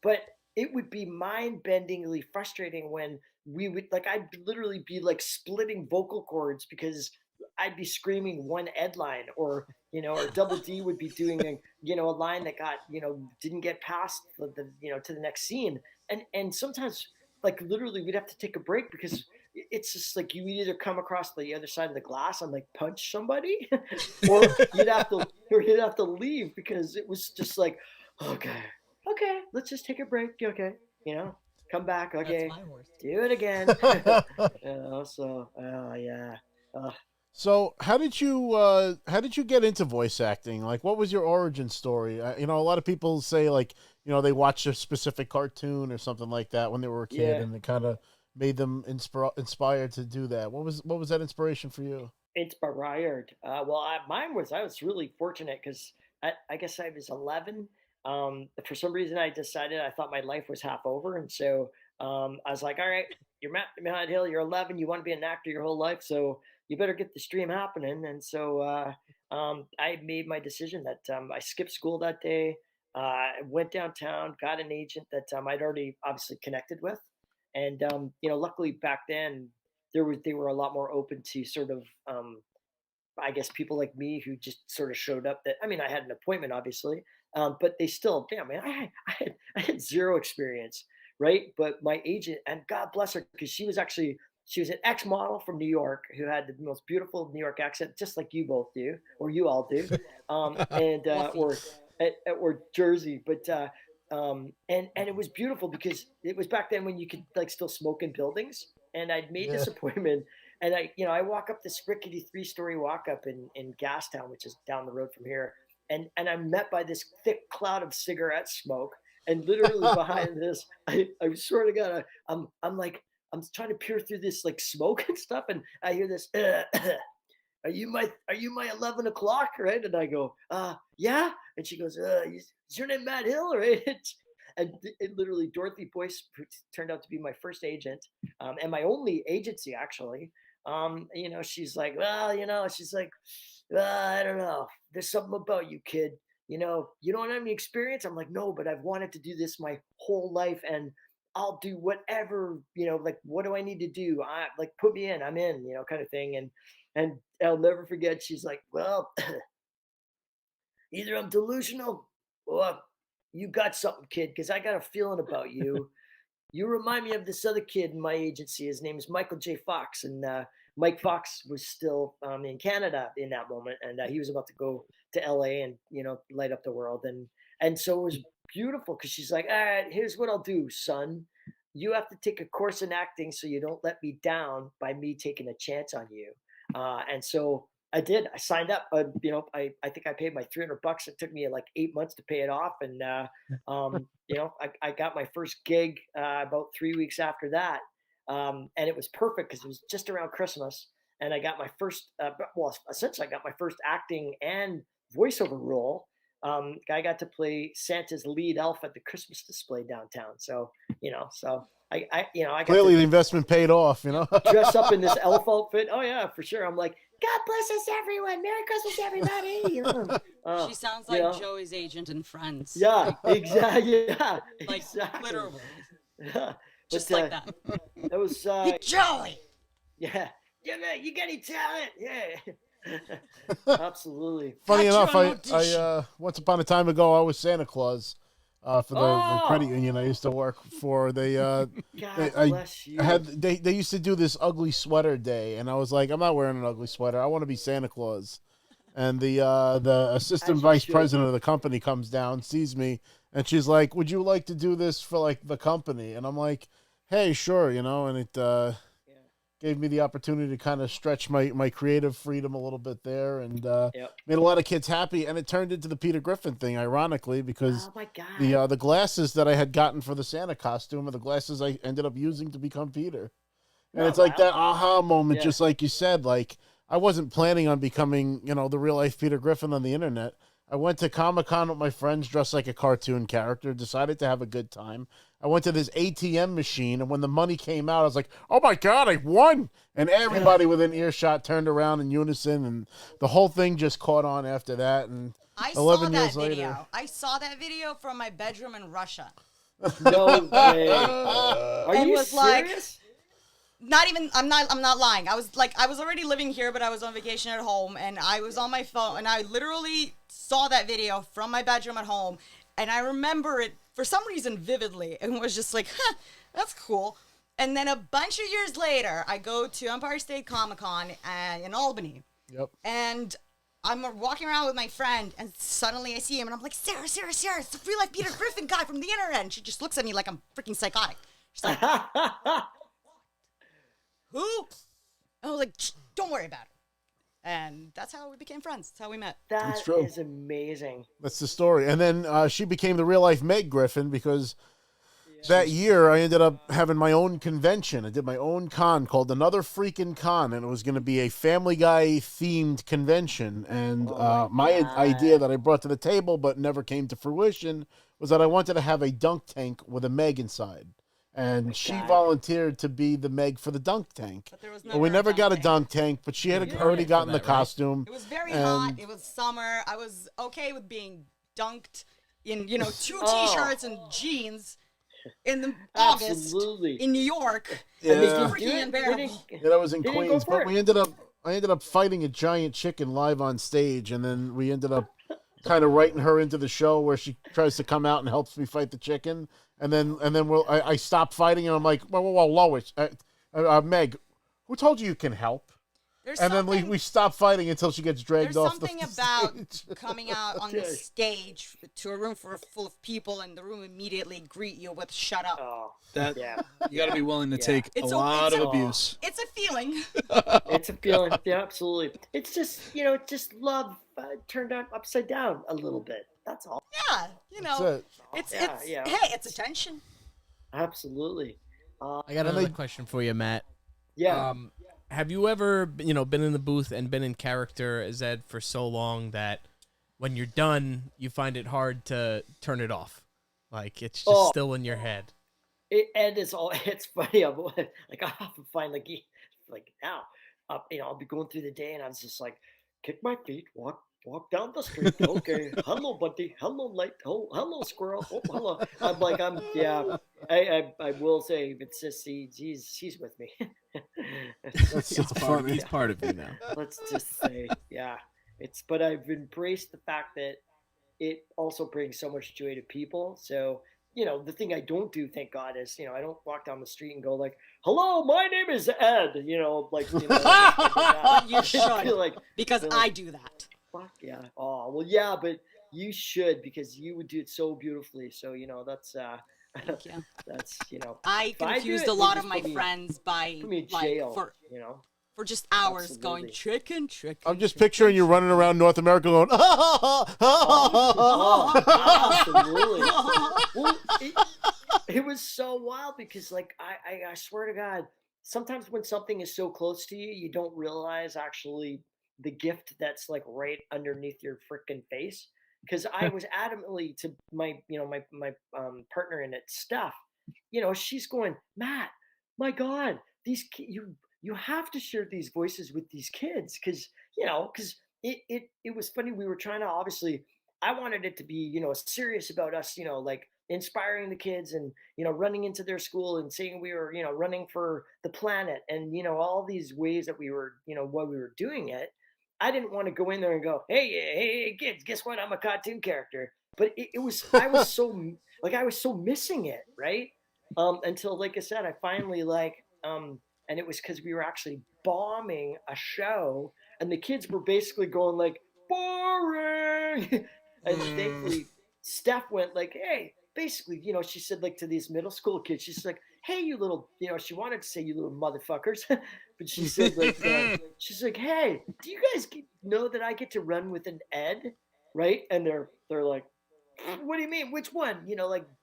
but it would be mind-bendingly frustrating when we would, like, I'd literally be like splitting vocal cords because I'd be screaming one Ed line, or or Double D would be doing a line that got didn't get past the to the next scene, and sometimes, like, literally we'd have to take a break because it's just like you either come across the other side of the glass and like punch somebody, or you'd have to leave because it was just like, okay, let's just take a break, okay, come back, okay, do it again. So how did you get into voice acting? Like, what was your origin story? A lot of people say, like, they watched a specific cartoon or something like that when they were a kid, and it kind of made them inspired to do that. What was that inspiration for you? Inspired. Well, mine was, I was really fortunate because I guess I was 11. For some reason, I decided, I thought my life was half over, and so I was like, all right, you're Matt Hill, you're 11, you want to be an actor your whole life, so you better get this dream happening. And so I made my decision that I skipped school that day, went downtown, got an agent that I'd already obviously connected with. And luckily back then they were a lot more open to sort of I guess people like me who just sort of showed up. That, I mean, I had an appointment obviously, but they still, damn man, I had zero experience, right? But my agent, and God bless her, because she was an ex-model from New York who had the most beautiful New York accent, just like you both do, or you all do, and or Jersey, but and it was beautiful because it was back then when you could, like, still smoke in buildings. And I'd made this appointment, and I walk up this rickety 3-story walk up in Gastown, which is down the road from here, and I'm met by this thick cloud of cigarette smoke, and literally behind this, I sort of got I'm trying to peer through this like smoke and stuff, and I hear this. Are you my 11 o'clock, right? And I go, yeah. And she goes, is your name Matt Hill, right? And it literally, Dorothy Boyce, who turned out to be my first agent, and my only agency actually. She's like, well, she's like, I don't know. There's something about you, kid. You don't have any experience. I'm like, no, but I've wanted to do this my whole life, and I'll do whatever, like, what do I need to do? Like, put me in, I'm in, kind of thing. And I'll never forget, she's like, well, either I'm delusional or you got something, kid, because I got a feeling about you. You remind me of this other kid in my agency. His name is Michael J. Fox. And Mike Fox was still in Canada in that moment. And he was about to go to LA and, light up the world. And so it was beautiful because she's like, all right, here's what I'll do, son. You have to take a course in acting so you don't let me down by me taking a chance on you. And so I did. I signed up. I think I paid my $300. It took me like 8 months to pay it off, and I got my first gig about 3 weeks after that, and it was perfect because it was just around Christmas, and I got my first. Essentially, I got my first acting and voiceover role. I got to play Santa's lead elf at the Christmas display downtown. So I got clearly the investment paid off. Dress up in this elf outfit. Oh yeah, for sure. I'm like, God bless us, everyone. Merry Christmas, everybody. She sounds like Joey's agent in Friends. Yeah, exactly. Yeah, like exactly. Literally. Yeah. Just like that. That was hey, Joey. Yeah. Yeah, man, you got any talent? Yeah. Absolutely. Funny enough, I once upon a time ago, I was Santa Claus. For the credit union I used to work for, they used to do this ugly sweater day, and I was like, I'm not wearing an ugly sweater. I want to be Santa Claus. And the assistant vice president of the company comes down, sees me, and she's like, would you like to do this for like the company? And I'm like, hey, sure, and it gave me the opportunity to kind of stretch my creative freedom a little bit there, and made a lot of kids happy. And it turned into the Peter Griffin thing, ironically, because the glasses that I had gotten for the Santa costume are the glasses I ended up using to become Peter. And it's like that aha moment, just like you said. Like, I wasn't planning on becoming, the real life Peter Griffin on the internet. I went to Comic-Con with my friends dressed like a cartoon character, decided to have a good time. I went to this ATM machine, and when the money came out, I was like, oh my God, I won! And everybody within earshot turned around in unison, and the whole thing just caught on after that. And I 11 saw years that video. later. I saw that video from my bedroom in Russia. No way. Are you serious? Like, not even, I'm not lying. I was already living here, but I was on vacation at home, and I was on my phone, and I literally saw that video from my bedroom at home, and I remember it for some reason vividly, and was just like, that's cool. And then a bunch of years later, I go to Empire State Comic-Con in Albany. Yep. And I'm walking around with my friend, and suddenly I see him, and I'm like, Sarah, it's the real life Peter Griffin guy from the internet. And she just looks at me like I'm freaking psychotic. She's like, who? And I was like, don't worry about it. And that's how we became friends. That's how we met. That is amazing. That's the story. And then she became the real life Meg Griffin, because that year I ended up having my own convention. I did my own con called Another Freaking Con, and it was going to be a Family Guy themed convention. And my idea that I brought to the table but never came to fruition was that I wanted to have a dunk tank with a Meg inside. And she volunteered to be the Meg for the dunk tank. But we never got a dunk tank, but she had already gotten the costume. It was very hot. It was summer. I was okay with being dunked in, 2 T-shirts and jeans in August in New York. Yeah. Freaking unbearable. That was in Queens. But I ended up fighting a giant chicken live on stage, and then we ended up kind of writing her into the show where she tries to come out and helps me fight the chicken. And then I stopped fighting, and I'm like, whoa, Lois, Meg, who told you can help? Then we stop fighting until she gets dragged off the stage. There's something about coming out on the stage to a room full of people, and the room immediately greet you with "shut up." You got to be willing to take a lot of abuse. It's a feeling. It's a feeling. Yeah, absolutely. It's just just love turned upside down a little bit. That's all. Yeah, it's attention. Absolutely. I got another question for you, Matt. Yeah. Have you ever, been in the booth and been in character as Ed for so long that when you're done, you find it hard to turn it off? Like, it's just still in your head. Ed is all. It's funny. I'm like, I often find like now, I'll be going through the day, and I was just like, kick my feet, walk down the street. Okay, hello, buddy. Hello, light. Oh, hello, squirrel. Oh, hello. I will say, it's just she's with me. That's funny. He's part of you now. Let's just say, but I've embraced the fact that it also brings so much joy to people. So, the thing I don't do, thank God, is, I don't walk down the street and go like, hello, my name is Ed, you should, because I do that. Fuck yeah. Oh, well, yeah, but you should, because you would do it so beautifully. So, that's, thank you. That's, I confused a lot of my friends by, put me in jail, for just hours going chicken. I'm just picturing you running around North America going, absolutely. Well, it was so wild because, like, I swear to God, sometimes when something is so close to you, you don't realize actually the gift that's like right underneath your freaking face. Because I was adamantly to my partner in it, Steph. She's going, Matt, my God, these you have to share these voices with these kids, because it was funny. We were trying to, obviously, I wanted it to be serious about us, like inspiring the kids and running into their school and saying we were running for the planet and all these ways that we were while we were doing it. I didn't want to go in there and go, hey kids, guess what? I'm a cartoon character. But I was so missing it, right? Until, like I said, I finally and it was because we were actually bombing a show, and the kids were basically going like, boring. And thankfully, Steph went like, hey, basically, she said like to these middle school kids, she's like, "Hey, you little," she wanted to say "you little motherfuckers," but she said like, she's like, "Hey, do you guys know that I get to run with an Ed, right?" And they're like, "What do you mean? Which one?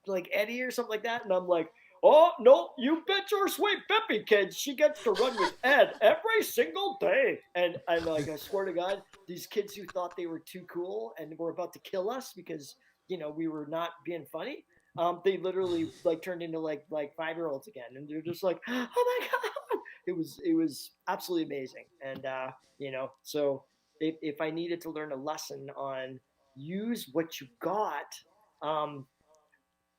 Like Eddie or something like that?" And I'm like, "Oh no, you bet your sweet Bippy, kids. She gets to run with Ed every single day." And like, I swear to God, these kids who thought they were too cool and were about to kill us because we were not being funny, they literally like turned into like 5-year-olds again, and they're just like, "Oh my God!" It was absolutely amazing, and so if I needed to learn a lesson on use what you got,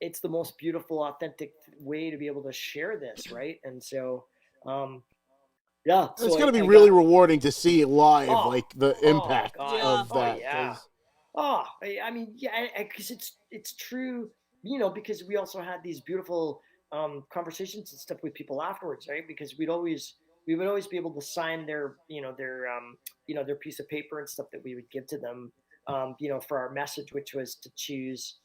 it's the most beautiful, authentic way to be able to share this, right? And so, yeah, so it's going to be really rewarding to see live, like the impact of that. Yeah. I mean, yeah, because it's true, because we also had these beautiful conversations and stuff with people afterwards, right? Because we would always be able to sign their their piece of paper and stuff that we would give to them, for our message, which was to choose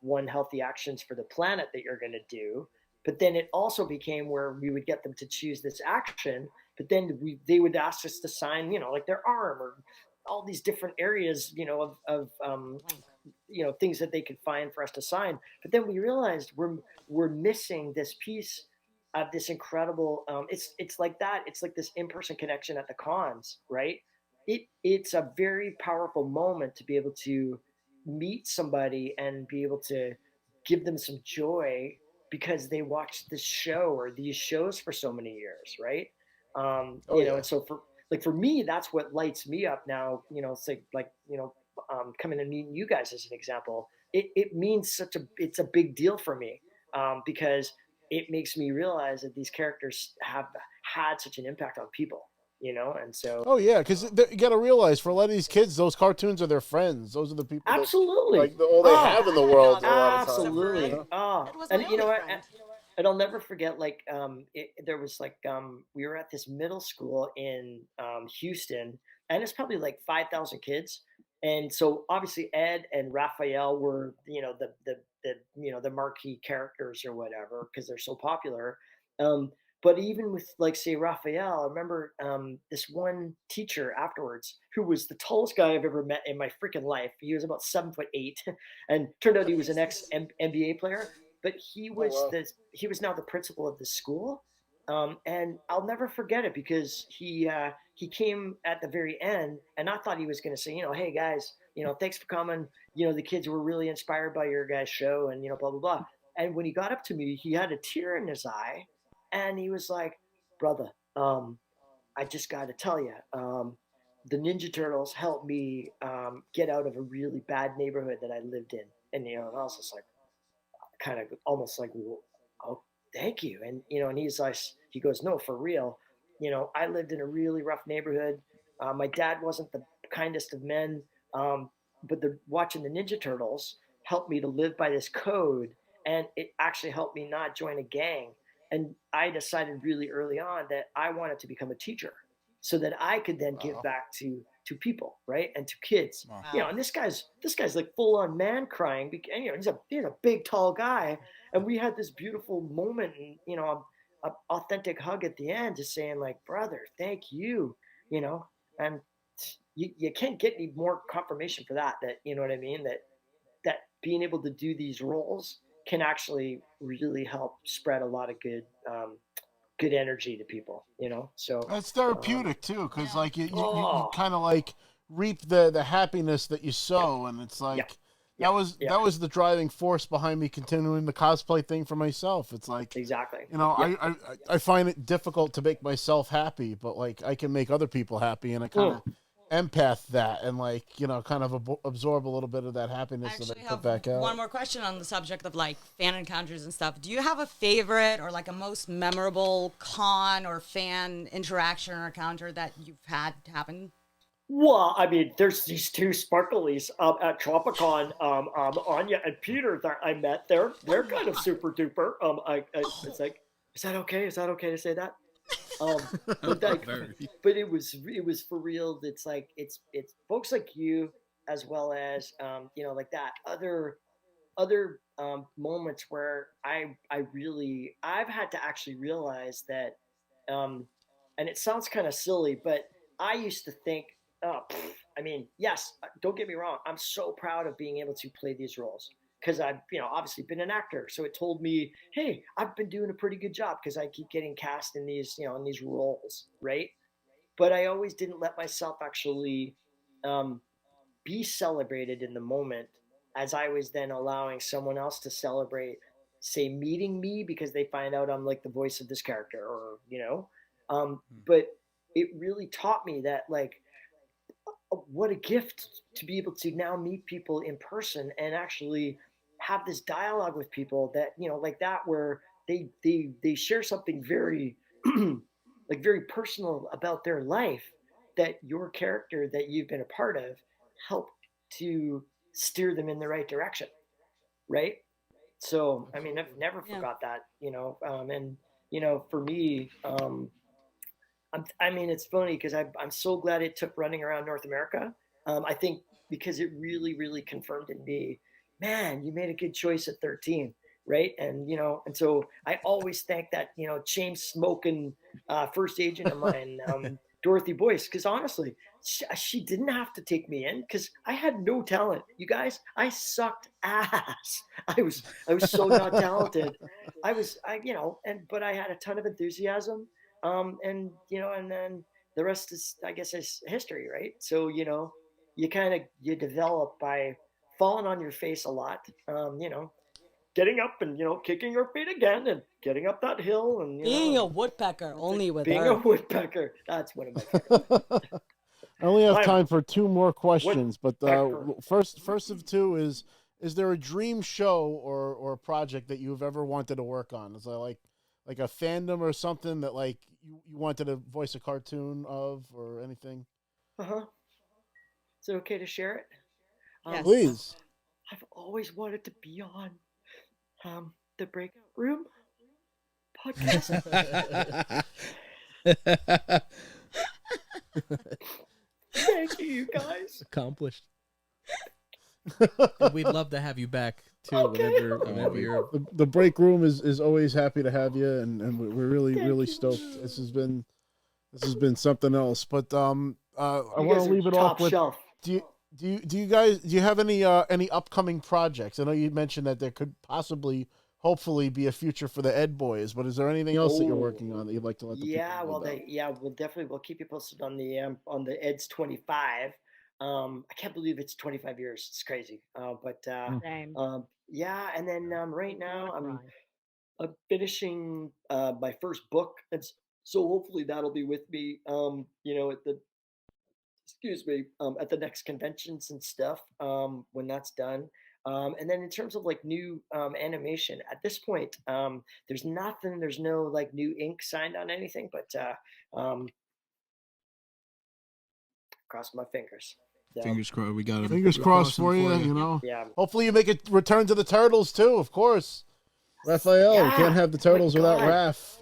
one healthy actions for the planet that you're going to do. But then it also became where we would get them to choose this action, but then they would ask us to sign, like their arm or all these different areas, of things that they could find for us to sign. But then we realized we're missing this piece of this incredible. It's like that. It's like this in-person connection at the cons, right? It's a very powerful moment to be able to meet somebody and be able to give them some joy because they watched this show or these shows for so many years, right? And so for me, that's what lights me up now. It's like coming and meeting you guys as an example. It means it's a big deal for me, because it makes me realize that these characters have had such an impact on people. And so. Oh yeah, because you got to realize for a lot of these kids, those cartoons are their friends. Those are the people. Absolutely. All they have in the world. Absolutely. And and I'll never forget. Like, there was like we were at this middle school in Houston, and it's probably like 5,000 kids. And so obviously Ed and Raphael were the marquee characters or whatever because they're so popular. But even with like say Raphael, I remember this one teacher afterwards who was the tallest guy I've ever met in my freaking life. He was about 7'8", and turned out he was an ex NBA player. But he was he was now the principal of the school, and I'll never forget it because he came at the very end, and I thought he was going to say, "Hey guys, thanks for coming. The kids were really inspired by your guys' show, and blah blah blah." And when he got up to me, he had a tear in his eye. And he was like, "Brother, I just got to tell you, the Ninja Turtles helped me get out of a really bad neighborhood that I lived in." And, and I was just like, kind of almost like, well, "Oh, thank you." And, and he's like, he goes, "No, for real. I lived in a really rough neighborhood. My dad wasn't the kindest of men, but watching the Ninja Turtles helped me to live by this code. And it actually helped me not join a gang. And I decided really early on that I wanted to become a teacher so that I could then give back to people, right? And to kids. Wow. And this guy's like full on man crying. And, he's a big, tall guy. And we had this beautiful moment and, an authentic hug at the end, just saying like, "Brother, thank you," and you can't get any more confirmation for that, you know what I mean? That being able to do these roles can actually really help spread a lot of good energy to people, So it's therapeutic too, because like you kind of like reap the happiness that you sow, and it's like that was the driving force behind me continuing the cosplay thing for myself. It's like exactly, I find it difficult to make myself happy, but like I can make other people happy, and I kind of empath that and like kind of absorb a little bit of that happiness. I actually have back out. One more question on the subject of like fan encounters and stuff. Do you have a favorite or like a most memorable con or fan interaction or encounter that you've had happen? Well, I mean, there's these two sparklies at Tropicon, Anya and Peter that I met. They're kind of super duper. It's like, is that okay? Is that okay to say that? But it was for real. It's like it's folks like you as well as like that other moments where I've had to actually realize that, and it sounds kind of silly, but I used to think, I mean, yes, don't get me wrong, I'm so proud of being able to play these roles because I've, obviously been an actor. So it told me, hey, I've been doing a pretty good job because I keep getting cast in these, in these roles, right? But I always didn't let myself actually be celebrated in the moment, as I was then allowing someone else to celebrate, say, meeting me because they find out I'm like the voice of this character, or but it really taught me that, like, what a gift to be able to now meet people in person and actually have this dialogue with people that, like that, where they share something very like very personal about their life, that your character that you've been a part of helped to steer them in the right direction, right? So I mean, I've never forgot that, and for me, I mean, it's funny because I'm so glad it took running around North America. I think because it really, really confirmed in me, man, you made a good choice at 13, right? And and so I always thank that chain smoking first agent of mine, Dorothy Boyce, because honestly, she didn't have to take me in because I had no talent. You guys, I sucked ass. I was so not talented. But I had a ton of enthusiasm, and and then the rest is, I guess, is history, right? So you develop by falling on your face a lot, getting up and kicking your feet again and getting up that hill, and being a woodpecker, only with being her. a woodpecker. That's one of my favorites. I only have time for 2 more questions, but first of 2 is there a dream show or project that you've ever wanted to work on? Is there like a fandom or something that like you wanted to voice a cartoon of or anything? Is it okay to share it? Yes. Please. I've always wanted to be on the Breakout Room podcast. Thank you guys. Accomplished. We'd love to have you back too. Okay. Whenever you're. The break room is always happy to have you, and we're really stoked. This has been something else. But I want to leave it off with shelf. Do you have any upcoming projects? I know you mentioned that there could hopefully be a future for the Ed Boys, but is there anything else that you're working on that you'd like to let the people know about? We'll keep you posted on the Ed's 25. I can't believe it's 25 years. It's crazy. Same. And then right now I'm finishing my first book, and so hopefully that'll be with me. At the next conventions and stuff, when that's done. And then in terms of like new animation, at this point, there's no like new ink signed on anything, but cross my fingers. So, fingers crossed. We got it. Fingers crossed for you. Yeah. Hopefully you make a return to the Turtles too, of course. Raphael, you can't have the Turtles without Raph.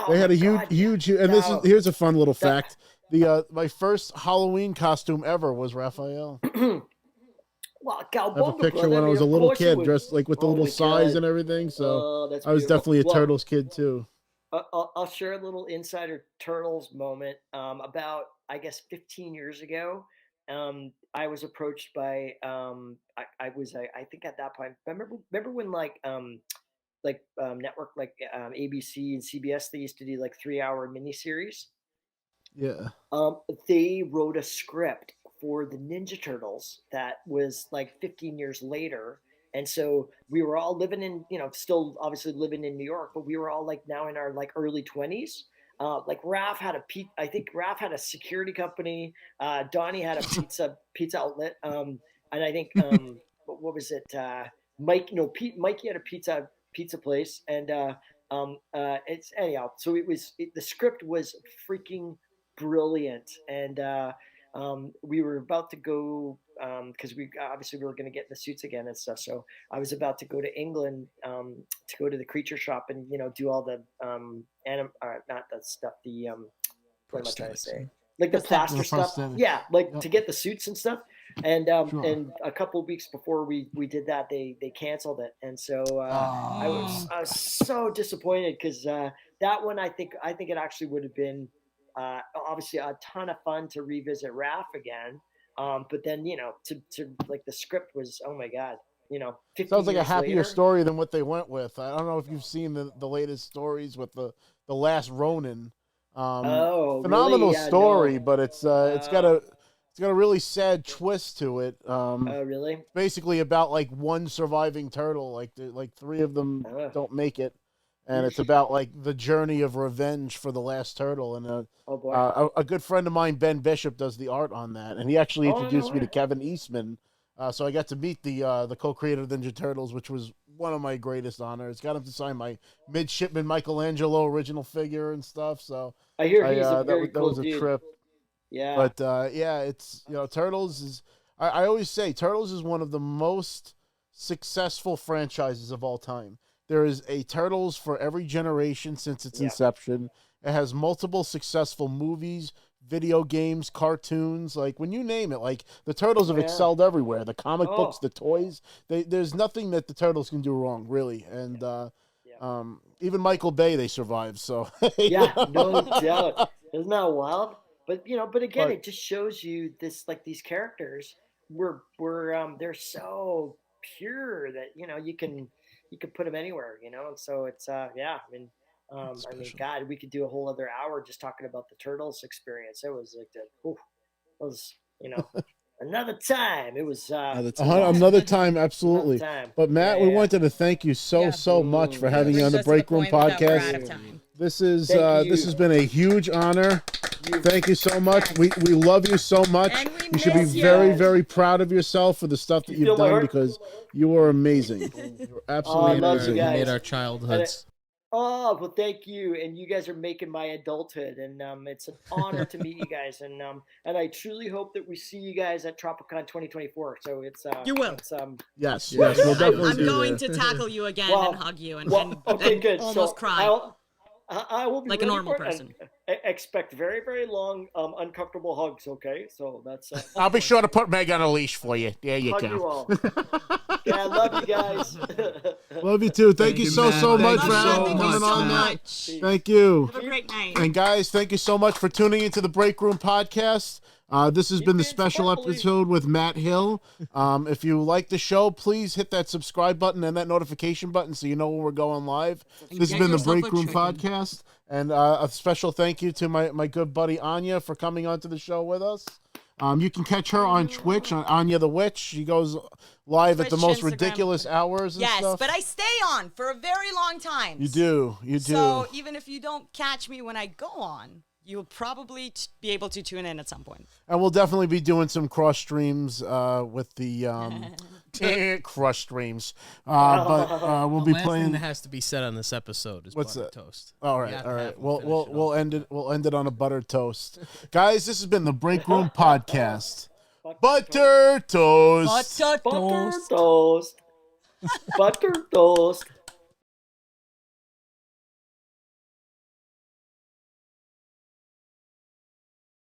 They had a huge, and here's a fun little fact. My first Halloween costume ever was Raphael. Well, I have a picture when I was a little kid, dressed like with the little size and everything. So I was definitely a Turtles kid too. I'll share a little insider Turtles moment. About, I guess, 15 years ago, I was approached by I think at that point. Remember when network like ABC and CBS, they used to do like 3-hour miniseries. Yeah. They wrote a script for the Ninja Turtles that was like 15 years later. And so we were all living in, still obviously living in New York, but we were all like now in our like early 20s. Like Raph had I think Raph had a security company. Donnie had a pizza outlet. And I think, what was it? Mikey had a pizza place. And it's anyhow. So the script was freaking brilliant, and we were about to go because we were going to get in the suits again and stuff. So I was about to go to England to go to the creature shop and do all the not that stuff. The what am I trying to say? Like the plaster stuff. Yeah, like to get the suits and stuff. And a couple of weeks before we did that, they canceled it, and so I was so disappointed because that one I think it actually would have been obviously a ton of fun to revisit Raph again. But then to like the script was, oh my god, 50 sounds like a years happier later. story than what they went with. I don't know if you've seen the latest stories with the Last Ronin. Phenomenal really? Yeah, story, no. but it's got a really sad twist to it. Really? Basically about like one surviving turtle, like three of them don't make it, and it's about like the journey of revenge for the last turtle. And a good friend of mine, Ben Bishop, does the art on that, and he actually introduced me to Kevin Eastman. So I got to meet the co-creator of Ninja Turtles, which was one of my greatest honors. Got him to sign my midshipman Michelangelo original figure and stuff. So I hear he's a very that cool was a dude. trip. Yeah. But it's Turtles is. I always say Turtles is one of the most successful franchises of all time. There is a Turtles for every generation since its inception. It has multiple successful movies, video games, cartoons, like when you name it, like the Turtles have excelled everywhere. The comic books, the toys, there's nothing that the Turtles can do wrong, really. And even Michael Bay, they survived. So no doubt. Isn't that wild? But again, it just shows you this, like, these characters were they're so pure that you can put them anywhere, and so it's I mean, God, we could do a whole other hour just talking about the Turtles experience. It was like that. It was another time. It was another time, absolutely. Another time. But Matt, we wanted to thank you so much for having you on the Break Room podcast. This is this has been a huge honor. Thank you so much. We love you so much. You should be very, very proud of yourself for the stuff that you've done, because you are amazing. You're absolutely amazing. You made our childhoods. Oh, well, thank you. And you guys are making my adulthood. And it's an honor to meet you guys. And I truly hope that we see you guys at TropicCon 2024. So it's you will. It's, yes, we'll definitely I'm going to tackle you again and hug you and good. Almost cry. I will be like a normal person. Expect very, very long, uncomfortable hugs. Okay, so that's. I'll be sure to put Meg on a leash for you. There you go. You all. Yeah, I love you guys. Love you too. Thank you so much for coming on, Matt. Thank you. Have a great night. And guys, thank you so much for tuning into the Break Room podcast. This has been the special episode with Matt Hill. If you like the show, please hit that subscribe button and that notification button so you know when we're going live. This has been the Break Room podcast. And a special thank you to my good buddy Anya for coming onto the show with us. You can catch her on Twitch, on Anya the Witch. She goes live at the most ridiculous hours and stuff. Yes, but I stay on for a very long time. You do. So even if you don't catch me when I go on, you'll probably be able to tune in at some point. And we'll definitely be doing some cross streams with the cross streams. But we'll be playing. Thing that has to be said on this episode is what's buttered that? Toast. All right. We'll end it. We'll end it on a buttered toast, guys. This has been the Break Room podcast. Butter toast. Butter toast. Butter toast.